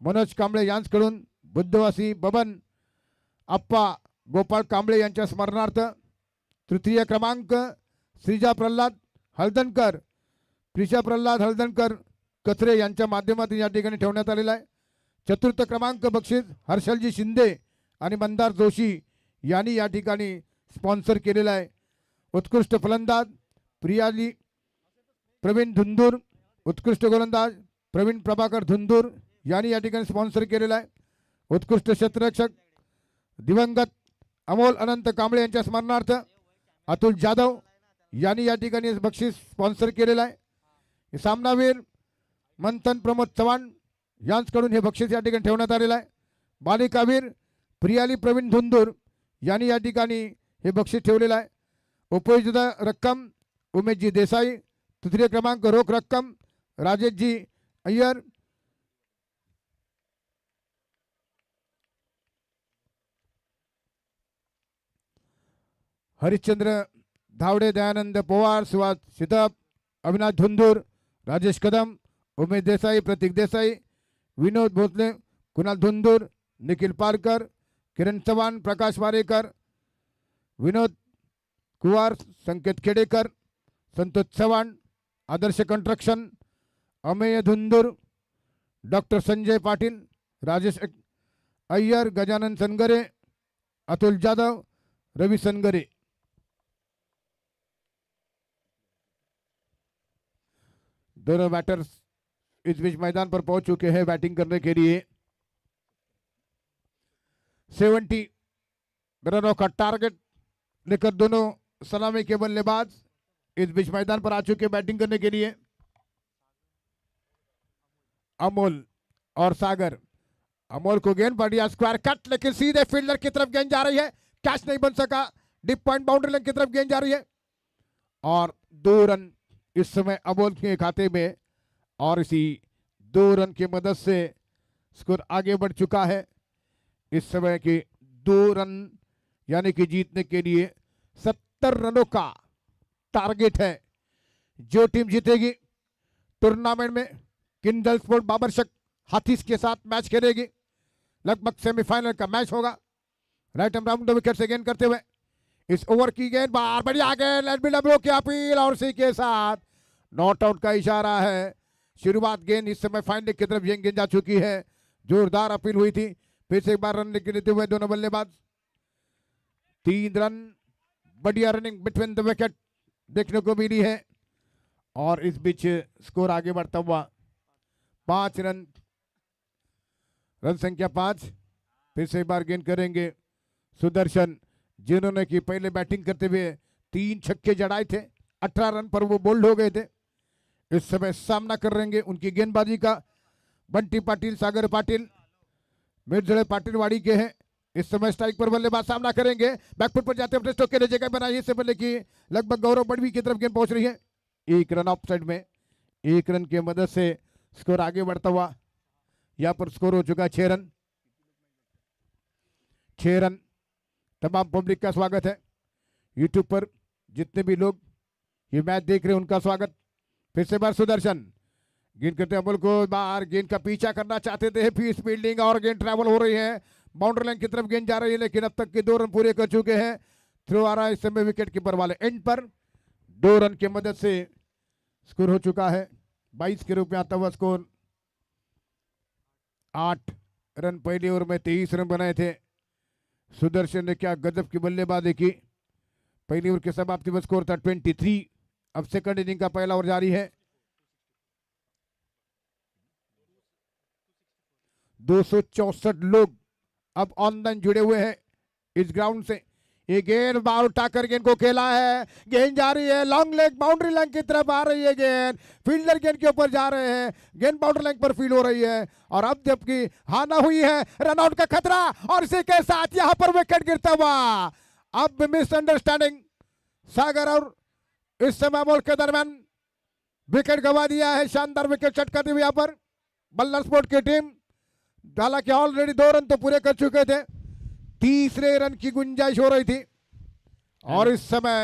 Speaker 1: मनोज कांबळे यांच्याकडून बुद्धवासी बबन आप्पा गोपाळ कांबळे यांच्या स्मरणार्थ तृतीय क्रमांक श्रीजा प्रल्हाद हळदणकर, प्रिशा प्रल्हाद हळदणकर कचरे यांच्या माध्यमातून या ठिकाणी ठेवण्यात आलेला आहे। चतुर्थ क्रमांक बक्षीस हर्षलजी शिंदे आणि मंदार जोशी यांनी या ठिकाणी स्पॉन्सर केलेला आहे। उत्कृष्ट फलंदाज प्रवीण धुंदूर, उत्कृष्ट गोलंदाज प्रवीण प्रभाकर धुंदूर यांनी या ठिकाणी स्पॉन्सर केलेला आहे। उत्कृष्ट क्षेत्ररक्षक दिवंगत अमोल अनंत कांबळे यांच्या स्मरणार्थ अतुल जाधव यांनी या ठिकाणी बक्षीस स्पॉन्सर केलेलं आहे. सामनावीर मंथन प्रमोद चव्हाण यांच्याकडून हे बक्षीस या ठिकाणी ठेवण्यात आलेलं आहे. बालिकावीर प्रियाली प्रवीण धुंदूर यांनी या ठिकाणी हे बक्षीस ठेवलेलं आहे. उपयोजित रक्कम उमेशजी देसाई. तृतीय क्रमांक रोख रक्कम राजेशजी अय्यर. हरिश्चंद्र धावडे, दयानंद पवार, सुहास सितप, अविनाश धुंदूर, राजेश कदम, उमेश देसाई, प्रतीक देसाई, विनोद भोसले, कुणाल धुंदूर, निखिल पारकर, किरण चव्हाण, प्रकाश वारेकर, विनोद कुवार, संकेत खेडेकर, संतोष चव्हाण, आदर्श कंस्ट्रक्शन, अमेय धुंदूर, डॉक्टर संजय पाटील, राजेश अय्यर, गजानन सनगरे, अतुल जाधव, रवि सनगरे. दोनों बैटर्स इस बीच मैदान पर पहुंच चुके हैं बैटिंग करने के लिए. 70 रनों का टारगेट लेकर दोनों सलामी के बल्लेबाज इस बीच मैदान पर आ चुके बैटिंग करने के लिए. अमोल और सागर. अमोल को गेंद बढ़िया स्क्वायर कट, लेकिन सीधे फील्डर की तरफ गेंद जा रही है. कैच नहीं बन सका. डीप पॉइंट बाउंड्री लाइन की तरफ गेंद जा रही है और 2 रन इस समय अमोल के खाते में. और इसी 2 रन की मदद से स्कोर आगे बढ़ चुका है. इस समय के 2 रन यानी कि जीतने के लिए 70 रनों का टारगेट है. जो टीम जीतेगी टूर्नामेंट में किंडल स्पोर्ट बाबरशक हाथीज के साथ मैच खेलेगी. लगभग सेमीफाइनल का मैच होगा. राइट एंड राउंड विकेट से गेंद करते हुए इस ओवर की गेंद बार बढ़िया गेंद, एलबीडब्ल्यू की अपील और इसी के साथ नॉट आउट का इशारा है. शुरुआत गेंद इस समय फाइनल की तरफ गेंद जा चुकी है. जोरदार अपील हुई थी. फिर से एक बार रन लेते हुए दोनों बल्लेबाज. 3 रन बढ़िया रनिंग बिटवीन द विकेट देखने को मिली है. और इस बीच स्कोर आगे बढ़ता हुआ 5 रन, रन संख्या 5. फिर से एक बार गेंद करेंगे सुदर्शन, जिन्होंने की पहले बैटिंग करते हुए 3 छक्के जड़ाए थे. 18 रन पर वो बोल्ड हो गए थे. इस समय सामना कर रहेंगे उनकी गेंदबाजी का बंटी पाटिल, सागर पाटिल, मिर्जड़े पाटिलवाड़ी के हैं. इस समय स्ट्राइक पर बल्लेबाज सामना करेंगे. बैकफुट पर जाते अपने स्टोक के लिए जगह बनाई. इससे पहले कि लगभग गौरव बड़वी की तरफ गेंद पहुंच रही है. 1 रन ऑफ साइड में. 1 रन की मदद से स्कोर आगे बढ़ता हुआ यहाँ पर स्कोर हो चुका है 6 रन. 6 रन. तमाम पब्लिक का स्वागत है. यूट्यूब पर जितने भी लोग ये मैच देख रहे हैं उनका स्वागत. फिर से बार सुदर्शन गेंद करते अमोल को बाहर. गेंद का पीछा करना चाहते थे. फिर फील्डिंग और गेंद ट्रैवल हो रही है. बाउंड्री लाइन की तरफ गेंद जा रही है, लेकिन अब तक के 2 रन पूरे कर चुके हैं. थ्रो आ रहा है इस समय विकेट कीपर वाले एंड पर. 2 रन की मदद से स्कोर हो चुका है 22 के रूप में आता हुआ स्कोर. 8 रन पहले ओवर में 23 रन बनाए थे. सुदर्शन ने क्या गजब की बल्लेबाजी की. पहली ओवर के समाप्ति में स्कोर था 23. अब सेकंड इनिंग का पहला ओवर जारी है. 264 लोग अब ऑनलाइन जुड़े हुए हैं इस ग्राउंड से. ये गेंद बाहर उठाकर गेंद को खेला है. गेंद जा रही है लॉन्ग लेग, बाउंड्री लाइन की तरफ आ रही है गेंद. फील्डर गेंद के ऊपर जा रहे हैं. गेंद बाउंड्री लाइन पर फील्ड हो रही है. और अब जबकि हाना हुई है, रनआउट का खतरा. और इसी के साथ यहां पर विकेट गिरता हुआ. अब मिसअंडरस्टैंडिंग सागर और इस समय अमोल के दरमियान विकेट गवा दिया है. शानदार विकेट चटकाते हुए यहाँ पर बल्लर स्पोर्ट की टीम. हालांकि ऑलरेडी 2 रन तो पूरे कर चुके थे. तीसरे रन की गुंजाइश हो रही थी और इस समय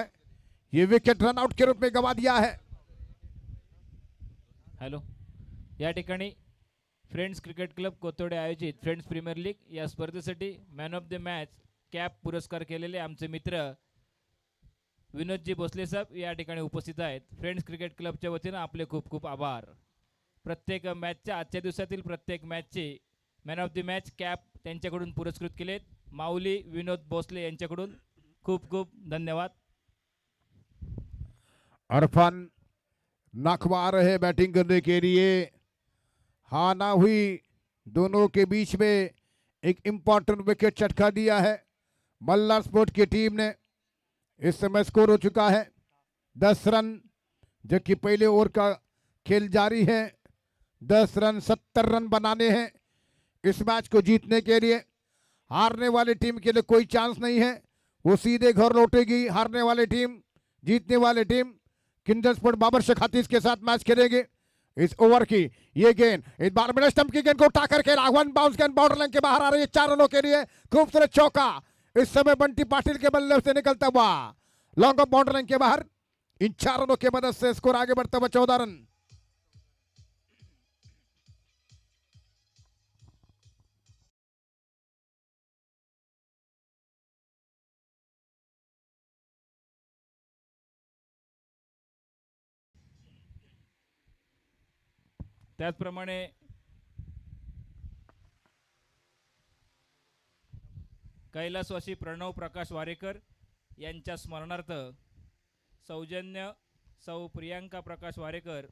Speaker 1: ये विकेट रनआउट के रूप में गवा दिया है.
Speaker 2: हॅलो, या ठिकाणी फ्रेंड्स क्रिकेट क्लब कोथोडे आयोजित फ्रेंड्स प्रीमियर लीग या स्पर्धेसाठी man of the match cap पुरस्कार केलेले आमचे मित्र विनोदजी भोसले साहेब या ठिकाणी उपस्थित आहेत. फ्रेंड्स क्रिकेट क्लबच्या वतीनं आपले खूप खूप आभार. प्रत्येक मॅचच्या आजच्या दिवसातील प्रत्येक मॅचचे man of the match cap त्यांच्याकडून पुरस्कृत केलेत. माऊली विनोद भोसले यांच्याकडून खूप खूप धन्यवाद.
Speaker 1: अरफान नखवा रहे बैटिंग करने के लिए. हाना हुई दोनों के बीच में. एक इंपॉर्टेंट विकेट चटका दिया है मल्लार स्पोर्ट की टीम ने। इस समय स्कोर हो चुका है 10 रन, जबकि पहले ओवर का खेल जारी है। 10 रन 70 रन बनाने हैं इस मैच को जीतने के लिए। हारने वाली टीम के लिए कोई चांस नहीं है, वो सीधे घर लौटेगी। हारने वाली टीम, जीतने वाली टीम किंडर स्पोर्ट बाबर शखातीस के साथ मैच खेलेंगे। इस ओवर की ये गेंद, इस बार मिडल स्टंप की गेंद को उठा करके वन बाउंस गेंद बॉर्डर लाइन के बाहर आ रही है 4 रनों के लिए। खूबसूरत चौका इस समय बंटी पाटिल के बल्ले से निकलता हुआ लॉन्ग ऑफ बॉर्डर लाइन के बाहर। इन 4 रनों की मदद से स्कोर आगे बढ़ता हुआ 14 रन।
Speaker 2: त्याचप्रमाणे कैलासवासी प्रणव प्रकाश वारेकर यांच्या स्मरणार्थ सौजन्य सौ प्रियांका प्रकाश वारेकर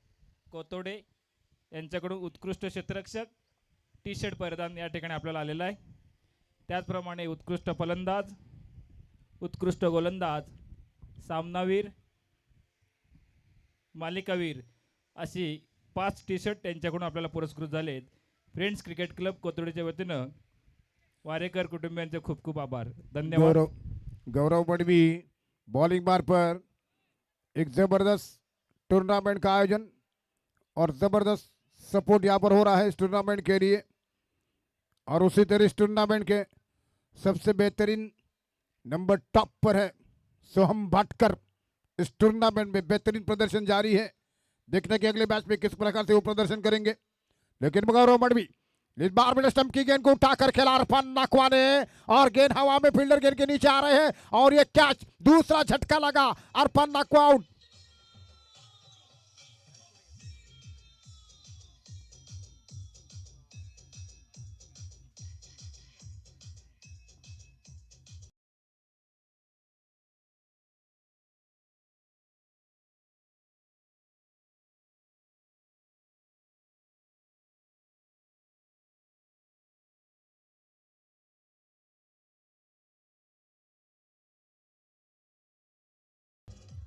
Speaker 2: कोतोडे यांच्याकडून उत्कृष्ट क्षेत्ररक्षक टी शर्ट परिधान या ठिकाणी आपल्याला आलेला आहे। त्याचप्रमाणे उत्कृष्ट फलंदाज, उत्कृष्ट गोलंदाज, सामनावीर, मालिकावीर अशी 5 टी शर्ट त्यांच्याकडून आपल्याला पुरस्कृत झालेत। फ्रेंड्स क्रिकेट क्लब कोतोडीच्या वतीनं वारेकर कुटुंबियांचे खूप खूप आभार, धन्यवाद।
Speaker 1: गौरव मडवी बॉलिंग बार पर एक जबरदस्त टूर्नामेंट का आयोजन और जबरदस्त सपोर्ट यहाँ पर हो रहा है इस टूर्नामेंट के लिए। और उसी तरह इस टूर्नामेंट के सबसे बेहतरीन नंबर टॉप पर है सोहम भाटकर। इस टूर्नामेंट में बेहतरीन प्रदर्शन जारी है, देखने के अगले मैच में किस प्रकार से वो प्रदर्शन करेंगे। लेकिन गौरव मडवी इस बार मिडल स्टंप की गेंद को उठाकर खेला अरफान नकवा ने, और गेंद हवा में, फील्डर गेंद के नीचे आ रहे हैं और ये कैच, दूसरा झटका लगा, अरफान नकवा आउट।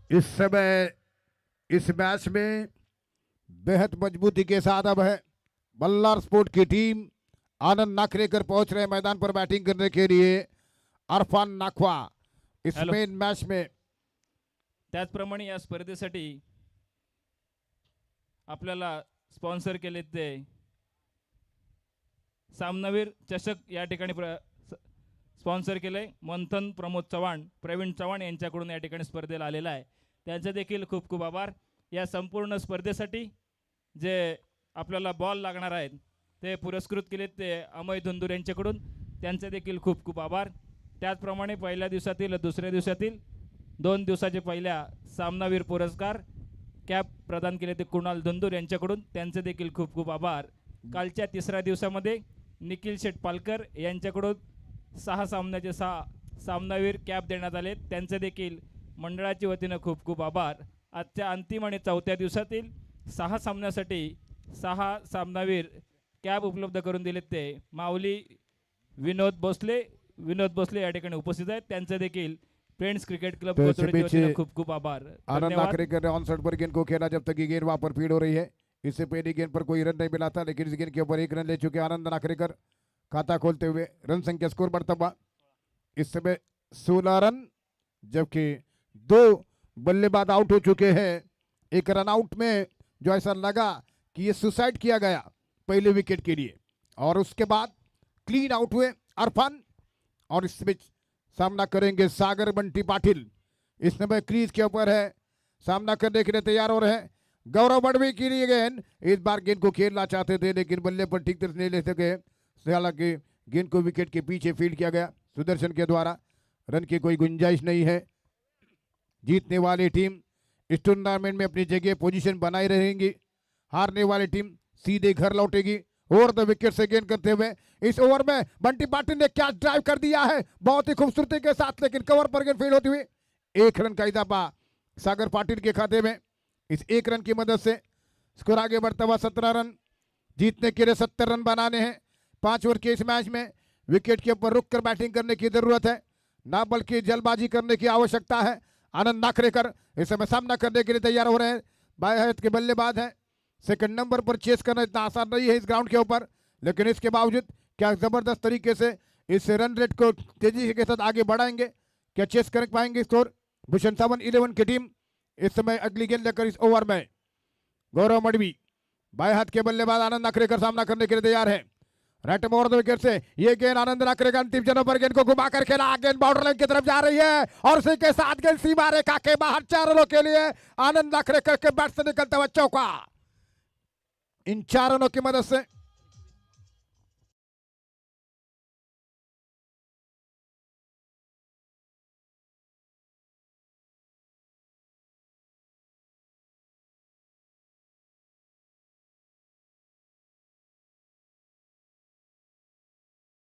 Speaker 1: इस समय इस मैच में बेहद मजबूती के साथ अब है मल्लार स्पोर्ट की टीम। आनंद नाकरेकर पहुंच रहे हैं मैदान पर बैटिंग करने के लिए। अरफान नाखवा इस मेन मैच में।
Speaker 2: त्याचप्रमाणे या स्पर्धेसाठी आपल्याला स्पॉन्सर केले ते सामनावीर चषक या ठिकाणी स्पॉन्सर केले मंथन प्रमोद चव्हाण, प्रवीण चव्हाण यांच्याकडून या ठिकाणी स्पर्धेला आलेला आहे, त्यांचे देखील खूप खूप आभार। या संपूर्ण स्पर्धेसाठी जे आपल्याला बॉल लागणार आहेत ते पुरस्कृत केलेत ते अमय धुंदूर यांच्याकडून, त्यांचे देखील खूप खूप आभार। त्याचप्रमाणे पहिल्या दिवसातील, दुसऱ्या दिवसातील 2 दिवसाचे पहिल्या सामनावीर पुरस्कार कॅप प्रदान केले ते कुणाल धुंदूर यांच्याकडून, त्यांचे देखील खूप खूप आभार। कालच्या तिसऱ्या दिवसामध्ये निखिल शेठ पालकर यांच्याकडून 6 सामन्याचे 6 सामनावीर कॅप देण्यात आले, त्यांचे देखील मंडळाच्या वतीनं खूप खूप आभार। आजच्या अंतिम आणि चौथ्या दिवसातील 6 सामन्यासाठी 6 सामनावीर कॅप उपलब्ध करून दिलेत ते माऊली विनोद भोसले या ठिकाणी उपस्थित आहेत, त्यांचे देखील फ्रेंड्स क्रिकेट क्लब कोतोडीच्या वतीनं खूप खूप आभार।
Speaker 1: आनंद नाकरेकर ने ऑन साइड पर गेंद को खेला जब तक ये गेंद वहां पर फीड हो रही है। इससे पहले गेंद पर कोई रन नहीं मिला था, लेकिन इस गेंद के ऊपर 1 रन ले चुके आनंद नाकरेकर। खाता खोलते हुए रन संख्या स्कोर बढ़ता हुआ इस समय 16 रन, जबकि 2 बल्लेबाज आउट हो चुके हैं। एक रन आउट में जो ऐसा लगा कि ये सुसाइड किया गया पहले विकेट के लिए, और उसके बाद क्लीन आउट हुए अरफान। और इस बीच सामना करेंगे सागर बंटी पाटिल, इस समय क्रीज के ऊपर है, सामना करने के लिए तैयार हो रहे हैं। गौरव मडवी के लिए गेंद, इस बार गेंद को खेलना चाहते थे लेकिन बल्ले पर ठीक तरह नहीं ले सके, हालांकि गेंद को विकेट के पीछे फील्ड किया गया सुदर्शन के द्वारा। रन की कोई गुंजाइश नहीं है। जीतने वाली टीम इस टूर्नामेंट में अपनी जगह पोजीशन बनाए रहेंगी, हारने वाली टीम सीधे घर लौटेगी। ओवर द विकेट से गेंद करते हुए इस ओवर में बंटी पाटिल ने कैच ड्राइव कर दिया है बहुत ही खूबसूरती के साथ, लेकिन कवर पर गेंद फील्ड होती हुई 1 रन का इजाफा सागर पाटिल के खाते में। इस 1 रन की मदद से स्कोर आगे बढ़ता हुआ 17 रन। जीतने के लिए 70 रन बनाने हैं 5 ओवर के इस मैच में। विकेट के ऊपर रुक कर बैटिंग करने की जरूरत है, ना बल्कि जल्दबाजी करने की आवश्यकता है। आनंद नाकरेकर इस समय सामना करने के लिए तैयार हो रहे हैं। बाएं हाथ के बल्लेबाज हैं। सेकंड नंबर पर चेस करना इतना आसान नहीं है इस ग्राउंड के ऊपर, लेकिन इसके बावजूद क्या जबरदस्त तरीके से इस रन रेट को तेजी के साथ आगे बढ़ाएंगे, क्या चेस कर पाएंगे स्कोर। भूषण सावन 11 की टीम इस समय अगली गेंद लेकर इस ओवर में। गौरव मडवी बाएं हाथ के बल्लेबाज आनंद नाकरेकर सामना करने के लिए तैयार है। राइट ओवर द विकेट से ये गेंद आनंद नाकरेकर अंतिम जनों पर गेंद को घुमा कर खेला, गेंद बाउंड्री लाइन की तरफ जा रही है और उसी के साथ गेंद सीमा रेखा के बाहर 4 रनों के लिए आनंद नाकरेकर के बैट से निकलता हुआ चौका। इन 4 रनों की मदद से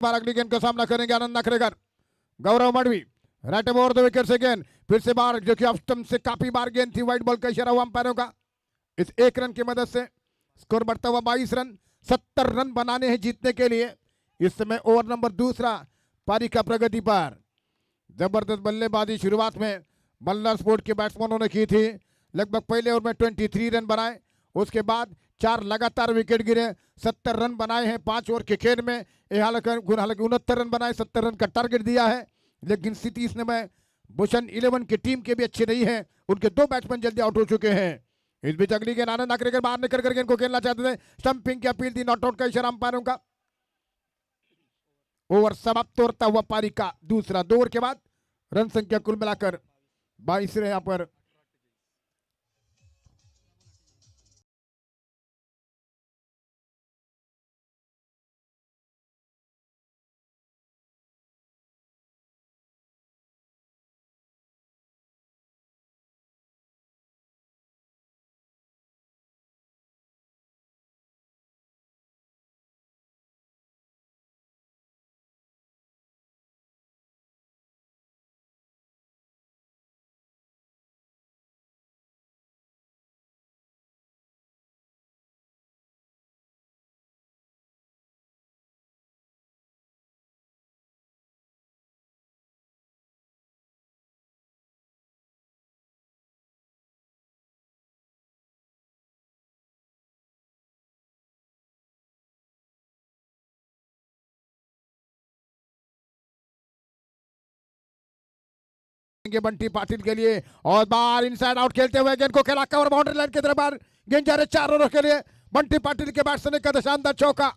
Speaker 1: अगली गेंद का सामना करेंगे Anand Nakrekar. Gaurav Madvi right over the wicket से गेंद फिर से बाहर, जो कि ऑफ स्टंप से काफी बार गेंद थी, व्हाइट बॉल का इशारा हुआ अंपायरों का। इस 1 रन की मदद से स्कोर बढ़ता हुआ 22 रन। 70 रन बनाने हैं जीतने के लिए। इस समय ओवर नंबर दूसरा पारी का प्रगति पर। जबरदस्त बल्लेबाजी शुरुआत में बल्लर स्पोर्ट के बैट्समैनों ने की थी। लगभग पहले ओवर में 23 रन बनाए, उसके बाद 4 लगातार विकेट गिरे, 70 रन बनाए हैं 5 ओवर के खेल में। हालांकि 69 रन बनाए, 70 रन का टारगेट दिया है, लेकिन स्थिति इस समय भूषण 11 की टीम के भी अच्छे नहीं है। उनके 2 बैट्समैन जल्दी आउट हो चुके हैं। इस बीच अगली गेंद आनंद नाकरेकर बाहर निकल कर गेंद को खेलना चाहते थे, स्टंपिंग की अपील थी, नॉट आउट का इशारा अंपायरों का। ओवर समाप्त होता हुआ पारी का दूसरा। 2 ओवर के बाद रन संख्या कुल मिलाकर 22 रहे यहाँ पर। बंटी पाटिल के लिए और बाहर इनसाइड आउट खेलते हुए गेंद को खेला कवर, बाउंड्री लाइन की तरफ बाहर, गेंद जा रहे 4 रनों के लिए। बंटी पाटिल के बैट से निकलता शानदार चौका।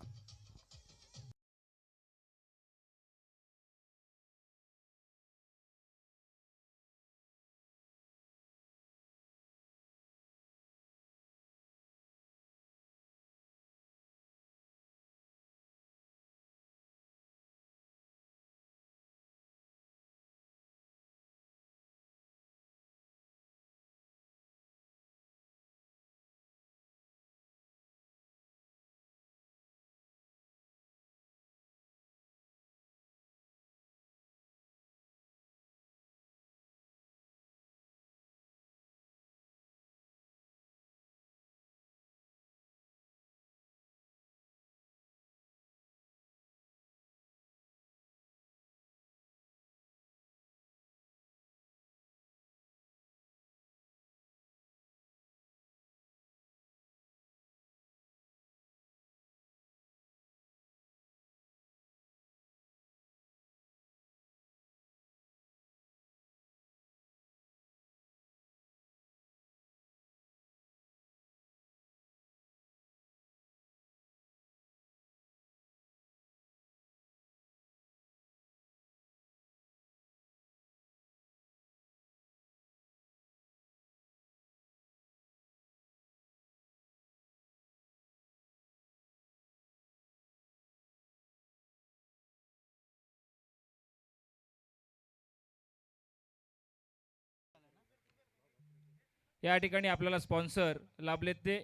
Speaker 2: या ठिकाणी आपल्याला स्पॉन्सर लाभलेत ते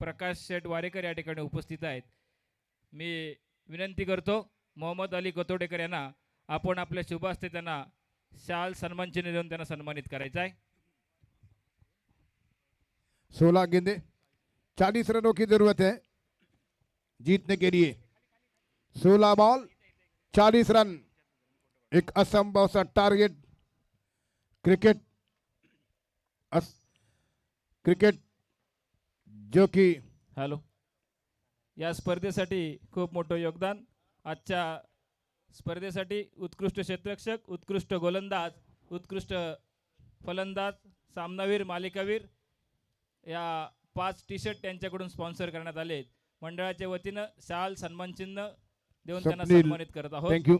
Speaker 2: प्रकाश शेठ वारेकर या ठिकाणी उपस्थित आहेत। मी विनंती करतो मोहम्मद अली गोतोडेकर यांना आपण आपल्या शुभ हस्ते त्यांना शाल सन्मान चिन्ह देऊन त्यांना सन्मानित करायचं आहे।
Speaker 1: 16 गेंदे 40 रनों की जरूरत है जीतने के लिए। 16 बॉल 40 रन, एक असंभव सा टार्गेट। क्रिकेट क्रिकेट जो की
Speaker 2: हॅलो, या स्पर्धेसाठी खूप मोठं योगदान, आजच्या स्पर्धेसाठी उत्कृष्ट क्षेत्ररक्षक, उत्कृष्ट गोलंदाज, उत्कृष्ट फलंदाज, सामनावीर, मालिकावीर या 5 टी शर्ट त्यांच्याकडून स्पॉन्सर करण्यात आले। मंडळाच्या वतीनं शाल, सन्मान चिन्ह देऊन त्यांना
Speaker 1: स्वप्नील,
Speaker 2: सन्मानित करत आहोत।
Speaker 1: Thank you.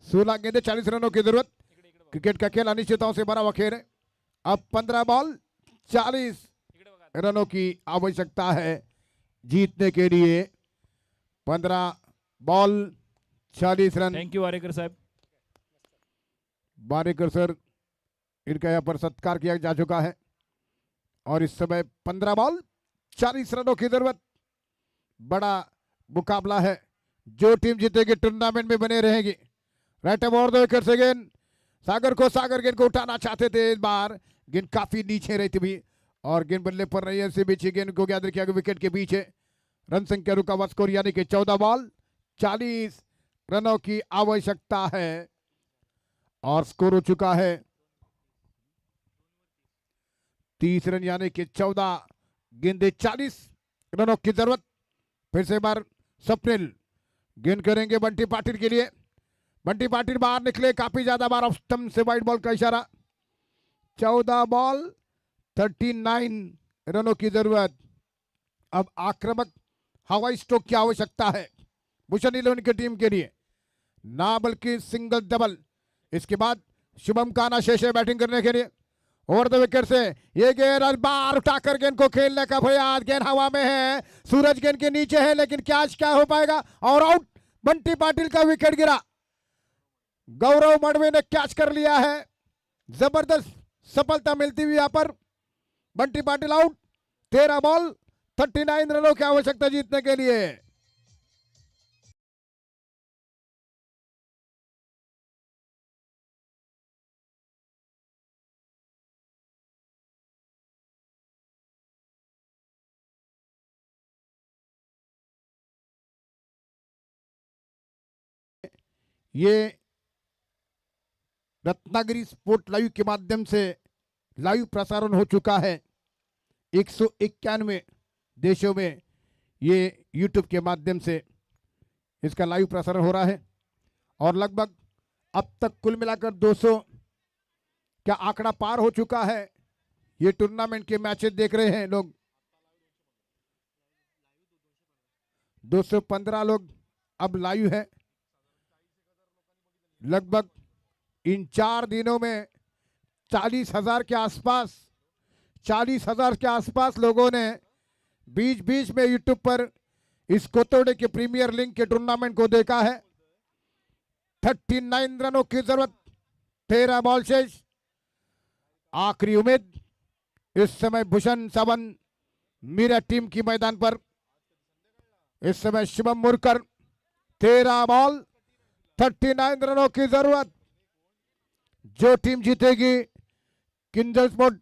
Speaker 1: 16 गेंदे 40 रनों की जरूरत। क्रिकेट का खेल अनिश्चितताओं से भरा हुआ खेल है। अब 15 बॉल 40 रनों की आवश्यकता है जीतने के लिए। 15 बॉल 40 रन।
Speaker 2: थँक्यू वारेकर साहेब।
Speaker 1: बारेकर सर, इनका यहाँ पर सत्कार किया जा चुका है और इस समय 15 बॉल 40 रनों की जरूरत। बड़ा मुकाबला है, जो टीम जीतेगी टूर्नामेंट में बने रहेगी। राइट ओवर द विकेट से गेंद सागर गेंद को उठाना चाहते थे, इस बार गेंद काफी नीचे रहती भी और गेंद बल्ले पर रही है। बीच गेंद को याद रखिएगा विकेट के पीछे। रन संख्या रुका हुआ स्कोर यानी कि 14 बॉल 40 रनों की आवश्यकता है और स्कोर हो चुका है 30 रन यानी कि 14 गेंदे 40 रनों की जरूरत। फिर से बार स्वप्निल गेंद करेंगे बंटी पाटिल के लिए। बंटी पाटिल बाहर निकले, काफी ज्यादा बार ऑफ स्टंप से वाइड बॉल का इशारा। 14 बॉल 39 रनों की जरूरत। अब आक्रामक हवाई स्ट्रोक की आवश्यकता है भूषण इलेवन की टीम के लिए, ना बल्कि सिंगल डबल। इसके बाद शुभम काना शेष है बैटिंग करने के लिए। ओवर द विकेट से ये गेंद बार उठाकर गेंद को खेलने का प्रयास। गेंद हवा में है, सूरज गेंद के नीचे है, लेकिन कैच क्या हो पाएगा और आउट। बंटी पाटिल का विकेट गिरा। गौरव मड़वे ने कैच कर लिया है। जबरदस्त सफलता मिलती हुई यहां पर। बंटी पाटिल आउट। 13 बॉल 39 रनों की आवश्यकता जीतने के लिए। ये रत्नागिरी स्पोर्ट लाइव के माध्यम से लाइव प्रसारण हो चुका है। 191 देशों में ये यूट्यूब के माध्यम से इसका लाइव प्रसारण हो रहा है और लगभग अब तक कुल मिलाकर 200 का आंकड़ा पार हो चुका है। ये टूर्नामेंट के मैचेस देख रहे हैं लोग। 215 लोग अब लाइव है। लगभग इन 4 दिनों में 40,000 के आसपास लोगों ने बीच बीच में यूट्यूब पर इस कोतोड़े के प्रीमियर लीग के टूर्नामेंट को देखा है। 39 रनों की जरूरत, 13 बॉल शेष। आखिरी उम्मीद इस समय भूषण सावन मीरा टीम की मैदान पर। इस समय शुभम मुरकर। 13 बॉल 39 रनों की जरूरत। जो टीम जीतेगी किंजल स्पोर्ट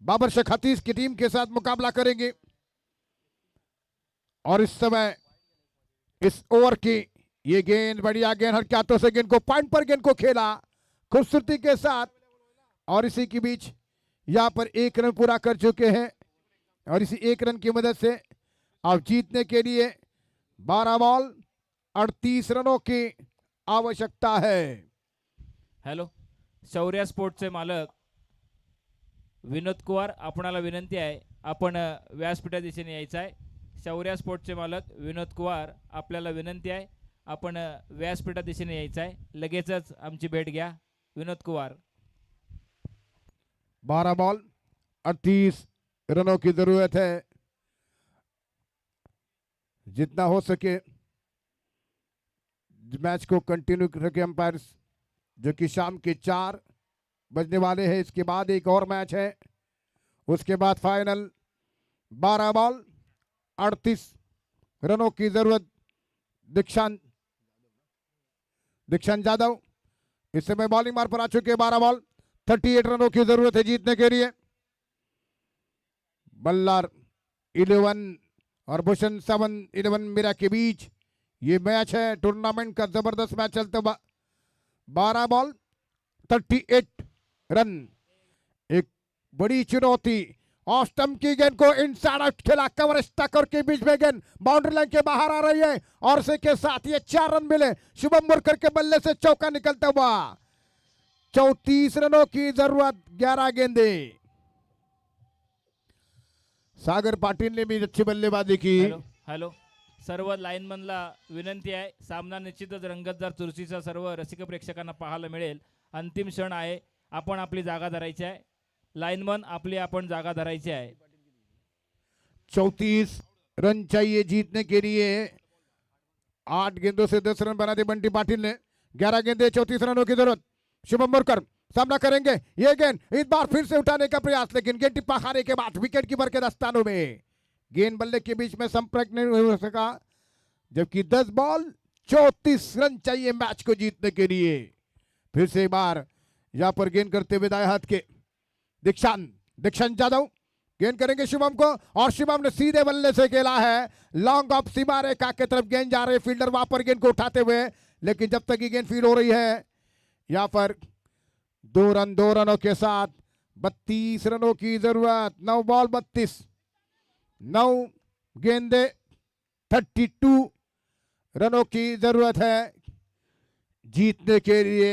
Speaker 1: बाबर शेख हतीस की टीम के साथ मुकाबला करेंगे। और इस समय इस ओवर की ये गेंद, बढ़िया गेंद, हल्के हाथों से गेंद को पॉइंट पर गेंद को खेला खूबसूरती के साथ और इसी के बीच यहां पर 1 रन पूरा कर चुके हैं और इसी 1 रन की मदद से अब जीतने के लिए 12 बॉल 38 रनों की आवश्यकता है।
Speaker 2: हॅलो, शौर्य स्पोर्टचे मालक विनोद कुमार, आपणाला विनंती आहे आपण व्यासपीठा दिशेने यायचं आहे। शौर्य स्पोर्टचे मालक विनोद कुमार, आपल्याला विनंती आहे आपण व्यासपीठा दिशेने यायचं आहे। लगेचच आमची भेट घ्या विनोद कुमार।
Speaker 1: 12 बॉल 38 रनों की जरूरत है। जितना हो सके मैच को कंटिन्यू रखे अंपायर्स, जो कि शाम के 4 बजने वाले हैं। इसके बाद एक और मैच है, उसके बाद फाइनल। 12 बॉल 38 रनों की जरूरत। दीक्षांत जाधव इस समय बॉलिंग मार पर आ चुके। 12 बॉल 38 रनों की जरूरत है जीतने के लिए। बल्लार 11 और भूषण 7 11 मीरा के बीच ये मैच है टूर्नामेंट का जबरदस्त मैच चलता हुआ। 12 बॉल 38 रन, एक बड़ी चुनौती। ऑफ स्टंप की गेंद को इनसाइड आउट खेला, कवर स्टकर के बीच में गेंद बाउंड्री लाइन के बाहर आ रही है और इसी के साथ ये 4 रन मिले। शुभम मुरकर के बल्ले से चौका निकलता हुआ। 34 रनों की जरूरत, 11 गेंदे। सागर पाटील ने भी अच्छी बल्लेबाजी की।
Speaker 2: हॅलो, सर्व लाईनमनला विनंती आहे, सामना निश्चितच रंगतदार चुरशीचा सर्व रसिक प्रेक्षकांना पाहायला मिळेल। अंतिम क्षण आहे, आपण आपली जागा धरायची आहे। लाइनमन आपली आपण जागा धरायची आहे।
Speaker 1: 34 रन चाहिए जीतने के लिए। 8 गेंदों से 10 रन बनाते बंटी पाटिल ने। 11 गेंदे 34 रनों की जरूरत। शुभम मुरकर सामना करेंगे, ये गेंद इस बार फिर से उठाने का प्रयास, लेकिन गेंद टिप्पा खाने के बाद विकेट कीपर के दस्तानों में गेंद बल्ले के बीच में संपर्क नहीं हो सका। जबकि 10 बॉल 34 रन चाहिए मैच को जीतने के लिए। फिर से एक बार यहां पर गेंद करते हुए दाएं हाथ के दीक्षांत जाधव गेंद करेंगे शुभम को, और शुभम ने सीधे बल्ले से खेला है। लॉन्ग ऑफ सीमा रेखा की तरफ गेंद जा रही है, फील्डर वहां पर गेंद को उठाते हुए, लेकिन जब तक ये गेंद फील्ड हो रही है, यहां पर 2 रनों के साथ 32 रनों की जरूरत। 9 बॉल 32, 9 गेंदे 32 रनों की जरूरत है जीतने के लिए।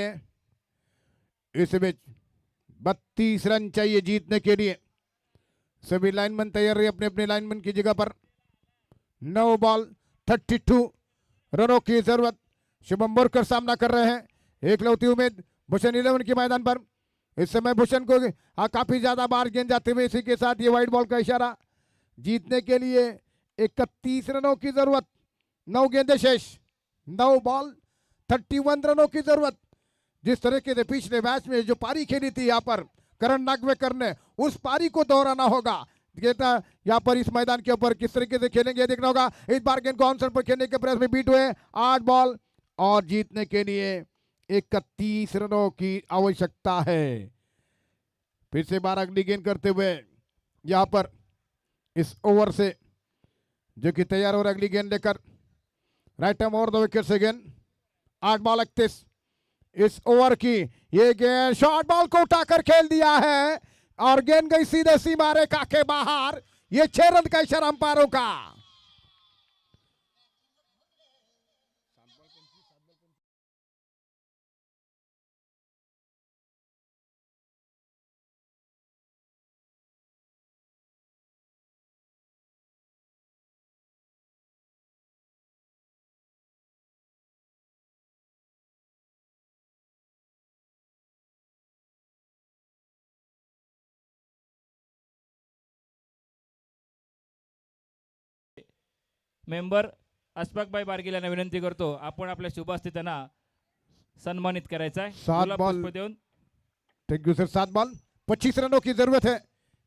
Speaker 1: इसमें 32 रन चाहिए जीतने के लिए। सभी लाइनमैन तैयार रहे अपने अपने लाइनमैन की जगह पर। 9 बॉल 32 रनों की जरूरत। शुभम मुरकर सामना कर रहे हैं, एकलौती उम्मीद भूषण 11 के मैदान पर। इस समय भूषण को काफी ज्यादा बार गेंद जाते हुए, इसी के साथ ये वाइट बॉल का इशारा। जीतने के लिए 31 रनों की जरूरत। 9 गेंदे शेष, 9 बॉल 31 रनों की जरूरत। जिस तरीके से पिछले मैच में जो पारी खेली थी यहाँ पर करण नागवेकर ने, उस पारी को दोहराना होगा। यहाँ पर इस मैदान के ऊपर किस तरीके से खेलेंगे देखना होगा। इस बार गेंद को ऑन साइड पर खेलने के प्रयास में बीट हुए। 8 बॉल और जीतने के लिए 31 रनों की आवश्यकता है। फिर से बार अगली गेंद करते हुए यहाँ पर इस ओवर से जो कि तैयार हो रहा, अगली गेंद लेकर right arm over the wicket से गेंद। 8 बॉल 31 इस ओवर की। ये गेंद शॉर्ट बॉल को उठाकर खेल दिया है और गेंद गई सीधे सीमा रेखा के बाहर। ये 6 रन का इशारा अंपायरों का।
Speaker 2: मेंबर अस्पाकबाई बारगील यांना विनंती करतो, आपण आपल्या शुभास्थितांना सन्मानित करायचा आहे।
Speaker 1: 7
Speaker 2: गुलाब
Speaker 1: बॉल
Speaker 2: पुष्प देऊन।
Speaker 1: Thank you sir. 7 बॉल 25 रनों की जरूरत है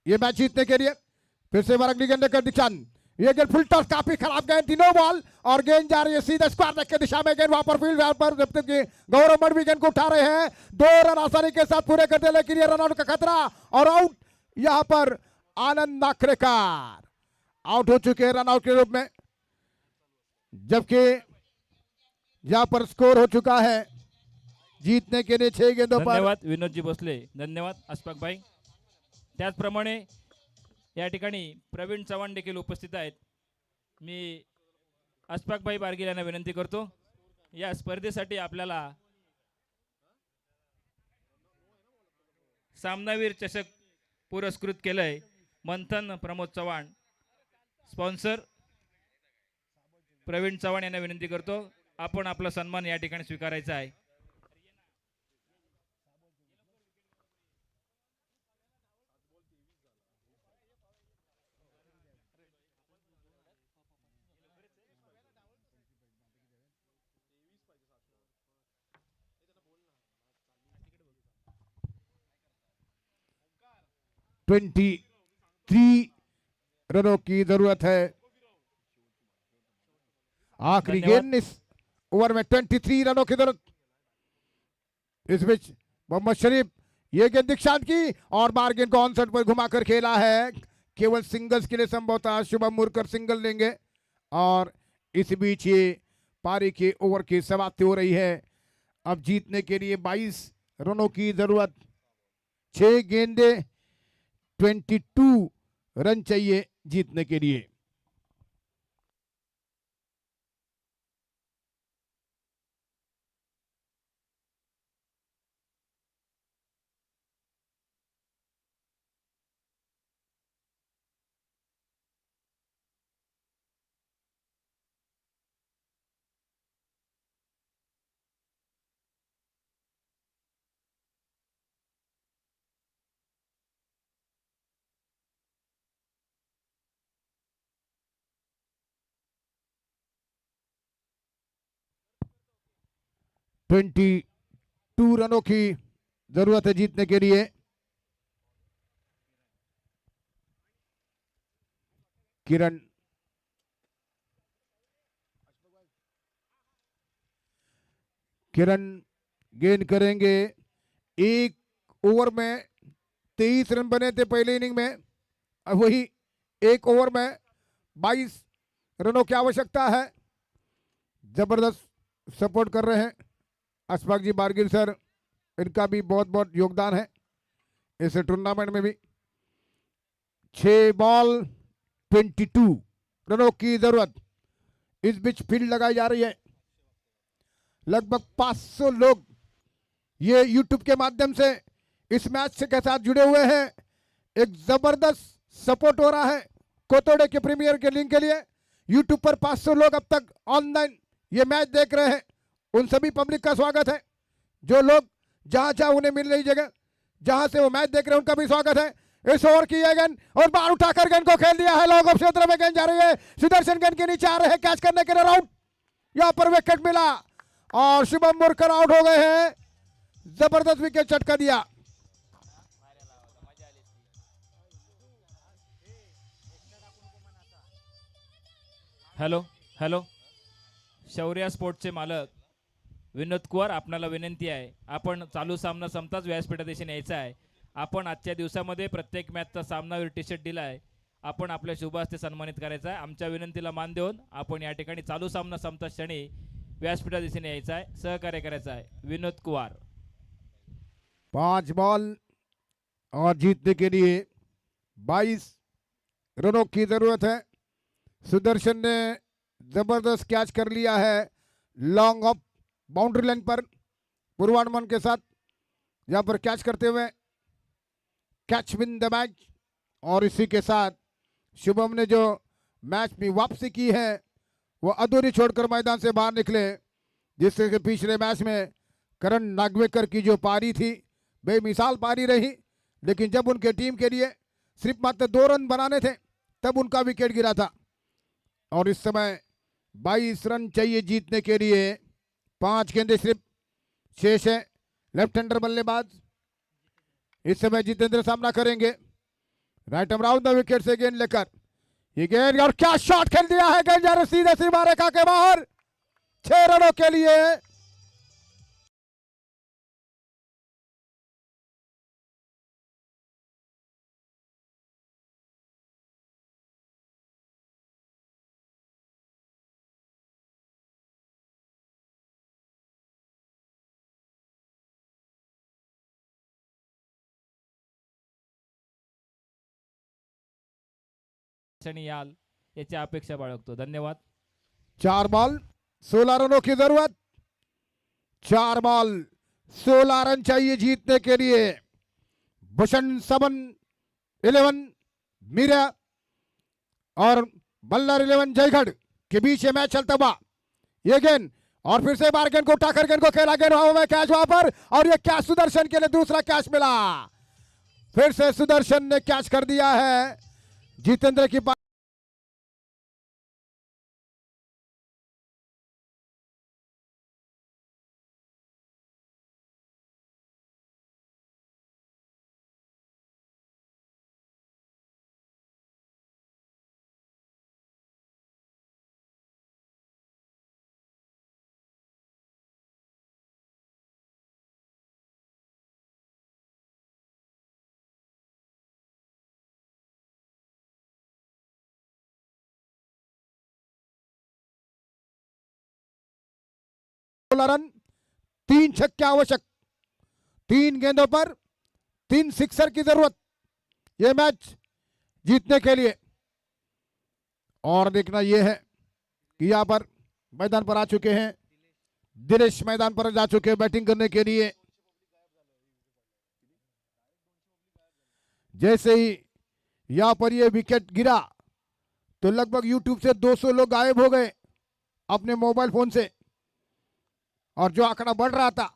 Speaker 1: ये मैच जीतने के लिए। फिर से बार अगली गेंद लेकर दीक्षांत, ये गेंद फुल टॉस, काफी खराब गेंद। 3 बॉल और गेंद जा रही है सीधे स्क्वायर लेग की दिशा में। गेंद वहां पर फील्ड पर जब तक गौरव मठ भी गेंद को उठा रहे हैं। 2 रन आसानी के साथ पूरे करते, लेकिन ये रनआउट का खतरा और आउट। यहां पर आनंद नाखरेकर आउट हो चुके हैं रनआउट के रूप में, जबकि यहां पर स्कोर हो चुका है जीतने के लिए 6 गेंदों पर।
Speaker 2: धन्यवाद विनोदजी भोसले, धन्यवाद अस्पाकबाई। त्याचप्रमाणे या ठिकाणी प्रवीण चव्हाण देखील उपस्थित आहेत। मी अस्पाकबाई बारगील यांना विनंती करतो, या स्पर्धेसाठी आपल्याला सामनावीर चषक पुरस्कृत केलंय मंथन प्रमोद चव्हाण। स्पॉन्सर प्रवीण चव्हाण यांना विनंती करतो, आपण आपला सन्मान या ठिकाणी स्वीकारायचा आहे।
Speaker 1: ट्वेंटी 23 रनों की जरूरत है। आखिरी गेंद इस ओवर में 23 रनों की जरूरत। इस बीच मोहम्मद शरीफ, ये गेंद दीक्षांत की और बार गेंद को ऑन साइड पर घुमाकर खेला है। केवल सिंगल्स के लिए संभवतः शुभम मुरकर सिंगल लेंगे और इस बीच ये पारी के ओवर की समाप्ति हो रही है। अब जीतने के लिए 22 रनों की जरूरत, 6 गेंदे, 22 रन चाहिए जीतने के लिए। ट्वेंटी 2 रनों की जरूरत है जीतने के लिए। किरण किरण गेंद करेंगे। एक ओवर में 23 रन बने थे पहले इनिंग में, अब वही एक ओवर में 22 रनों की आवश्यकता है। जबरदस्त सपोर्ट कर रहे हैं अशफाक जी बारगिल सर, इनका भी बहुत बहुत योगदान है इस टूर्नामेंट में भी। 6 बॉल 22 रनों की जरूरत। इस बीच फील्ड लगाई जा रही है। लगभग 500 लोग ये यूट्यूब के माध्यम से इस मैच के साथ जुड़े हुए हैं। एक जबरदस्त सपोर्ट हो रहा है कोतोड़े के प्रीमियर के लिंक के लिए। यूट्यूब पर 500 लोग अब तक ऑनलाइन ये मैच देख रहे हैं। उन सभी पब्लिक का स्वागत है। जो लोग जहां जहां उन्हें मिल रही जगह जहां से वो मैच देख रहे हैं उनका भी स्वागत है। इस ओवर की है गेंद और बाहर उठाकर गेंद को खेल दिया है। लॉन्ग ऑफ क्षेत्र में गेंद जा रही है। सुदर्शन गेंद के नीचे आ रहे हैं कैच करने के लिए। आउट, यहां पर विकेट मिला और शुभम मुरकर आउट हो गए हैं। जबरदस्त विकेट झटका दिया।
Speaker 2: हॅलो हॅलो, शौर्य स्पोर्ट्सचे मालक विनोद कुवार, आपणाला विनंती आहे, आपण चालू सामना संपताच व्यासपीठादेशी न्यायचा आहे. आपण आजच्या दिवसामध्ये प्रत्येक मॅचचा सामनावीर टी शर्ट दिला आहे. आपण आपल्या शुभ हस्ते सन्मानित करायचा आहे. आमच्या विनंतीला मान देऊन आपण या ठिकाणी चालू सामना संपता क्षणी व्यासपीठादेशी न्यायचा आहे, सहकार्य करायचं आहे. विनोद कुवार.
Speaker 1: 5 बॉल और जीतने के लिए 22 रनों की जरूरत है। सुदर्शन ने जबरदस्त कैच कर लिया है लॉन्ग ऑफ बाउंड्री लाइन पर पूर्वानुमान के साथ, यहां पर कैच करते हुए कैच विन द मैच। और इसी के साथ शुभम ने जो मैच में वापसी की है वो अधूरी छोड़कर मैदान से बाहर निकले, जिससे कि पिछले मैच में करण नागवेकर की जो पारी थी बेमिसाल पारी रही, लेकिन जब उनके टीम के लिए सिर्फ मात्र 2 रन बनाने थे तब उनका विकेट गिरा था। और इस समय 22 रन चाहिए जीतने के लिए। 5 गेंदें सिर्फ शेष है। लेफ्ट हैंडर बल्लेबाज इस समय जितेंद्र सामना करेंगे। राइट अराउंड द विकेट से गेंद लेकर ये गेंद, और क्या शॉट खेल दिया है। गेंद जा रही सीधे सीमा रेखा के बाहर, 6 रनों के लिए।
Speaker 2: क्षणी याल याची अपेक्षा बाळगतो. धन्यवाद.
Speaker 1: 4 बॉल 16 रनों की जरूरत। 4 बॉल 16 रन चाहिए जीतने के लिए। भूषण 7-11 मीरा और बल्लर 11 जयगढ़ के बीच ये मैच चलता हुआ। ये गेंद और फिर से बार गेंद को उठाकर गेंद को खेला, गेंद हवा में कैच वहां पर, और ये कैच सुदर्शन के लिए दूसरा कैच मिला। फिर से सुदर्शन ने कैच कर दिया है जितेंद्र की 16 रन, 3 छक्के आवश्यक, 3 गेंदों पर 3 सिक्सर की जरूरत यह मैच जीतने के लिए। और देखना यह है कि यहां पर मैदान पर आ चुके हैं दिनेश, मैदान पर जा चुके हैं बैटिंग करने के लिए। जैसे ही यहां पर यह विकेट गिरा तो लगभग यूट्यूब से 200 लोग गायब हो गए अपने मोबाइल फोन से, और जो आंकड़ा बढ़ रहा था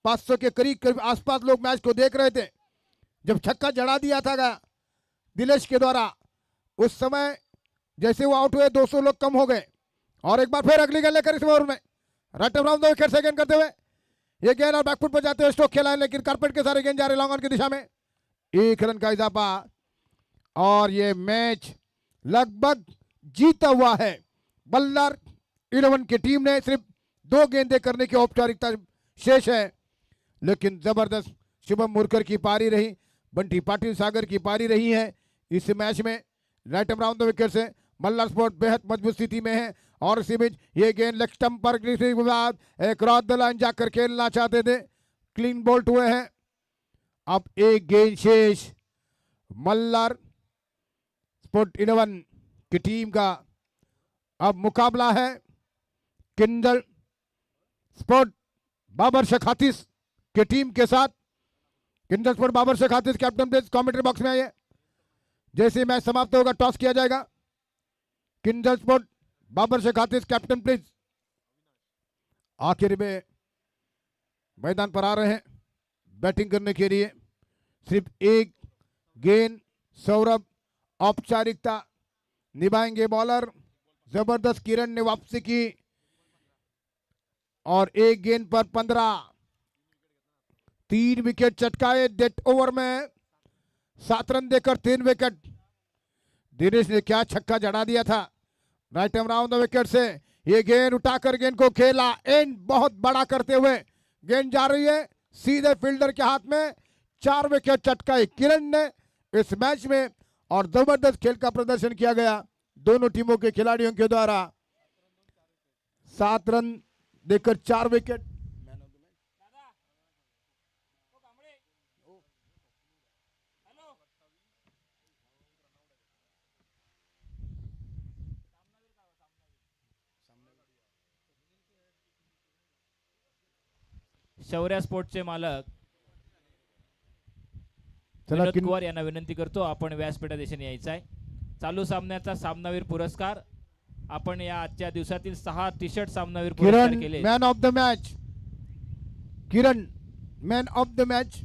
Speaker 1: 500 के करीब आसपास लोग मैच को देख रहे थे। जब छक्का जड़ा दिया था दिनेश के द्वारा, उस समय जैसे वो आउट हुए 200 लोग कम हो गए। और एक बार फिर अगली गेंद लेकर इस ओवर में राइट अराउंड द विकेट से गेंद करते हुए ये गेंद और बैकफुट पर जाते हुए स्ट्रोक खेला है, लेकिन कारपेट के सारे गेंद जा रहे लॉन्ग ऑन की दिशा में। 1 रन का इजाफा और ये मैच लगभग जीता हुआ है। बल्लर 11 की टीम ने सिर्फ 2 गेंदें करने की औपचारिकता शेष है, लेकिन जबरदस्त शुभम मुरकर की पारी रही, बंटी पाटिल सागर की पारी रही है इस मैच में। राइट अराउंड द विकेट से मल्लार स्पोर्ट बेहद मजबूत स्थिति में है। और इसी बीच ये गेंद लेग स्टंप पर गिरने के बाद एक क्रॉस द लाइन जाकर खेलना चाहते थे, क्लीन बोल्ट हुए हैं। अब एक गेंद शेष मल्लार स्पोर्ट 11 की टीम का अब मुकाबला है किंजल स्पोर्ट बाबर शखातिस की टीम के साथ। किंजल स्पोर्ट बाबर शखातिस कैप्टन प्लीज कमेंट्री बॉक्स में आइए। जैसे मैच समाप्त होगा टॉस किया जाएगा। किंजल स्पोर्ट बाबर शखातिस कैप्टन प्लीज आखिर में मैदान पर आ रहे हैं बैटिंग करने के लिए। सिर्फ एक गेंद सौरभ औपचारिकता निभाएंगे बॉलर। जबरदस्त किरण ने वापसी की और एक गेंद पर 15, 3 विकेट चटकाए डेथ ओवर में, 7 रन देकर 3 विकेट। दिनेश ने क्या छक्का जड़ा दिया था राइट अराउंड द विकेट से। ये गेंद उठाकर गेंद को खेला, एंड बहुत बड़ा करते हुए गेंद जा रही है सीधे फील्डर के हाथ में। 4 विकेट चटकाए किरण ने इस मैच में और जबरदस्त खेल का प्रदर्शन किया गया दोनों टीमों के खिलाड़ियों के द्वारा। 7 रन देकर 4 विकेट।
Speaker 2: शौर्या स्पोर्टचे मालक
Speaker 1: चला
Speaker 2: विनोद कुमार यांना विनंती करतो आपण व्यासपीठा दिशेने यायचं आहे। चालू सामन्याचा सामनावीर पुरस्कार आपण या आजच्या दिवसातील 6 टी शर्ट सामनावीर पुरस्कार
Speaker 1: किरण
Speaker 2: केले।
Speaker 1: Man of the match, Kiran man of the match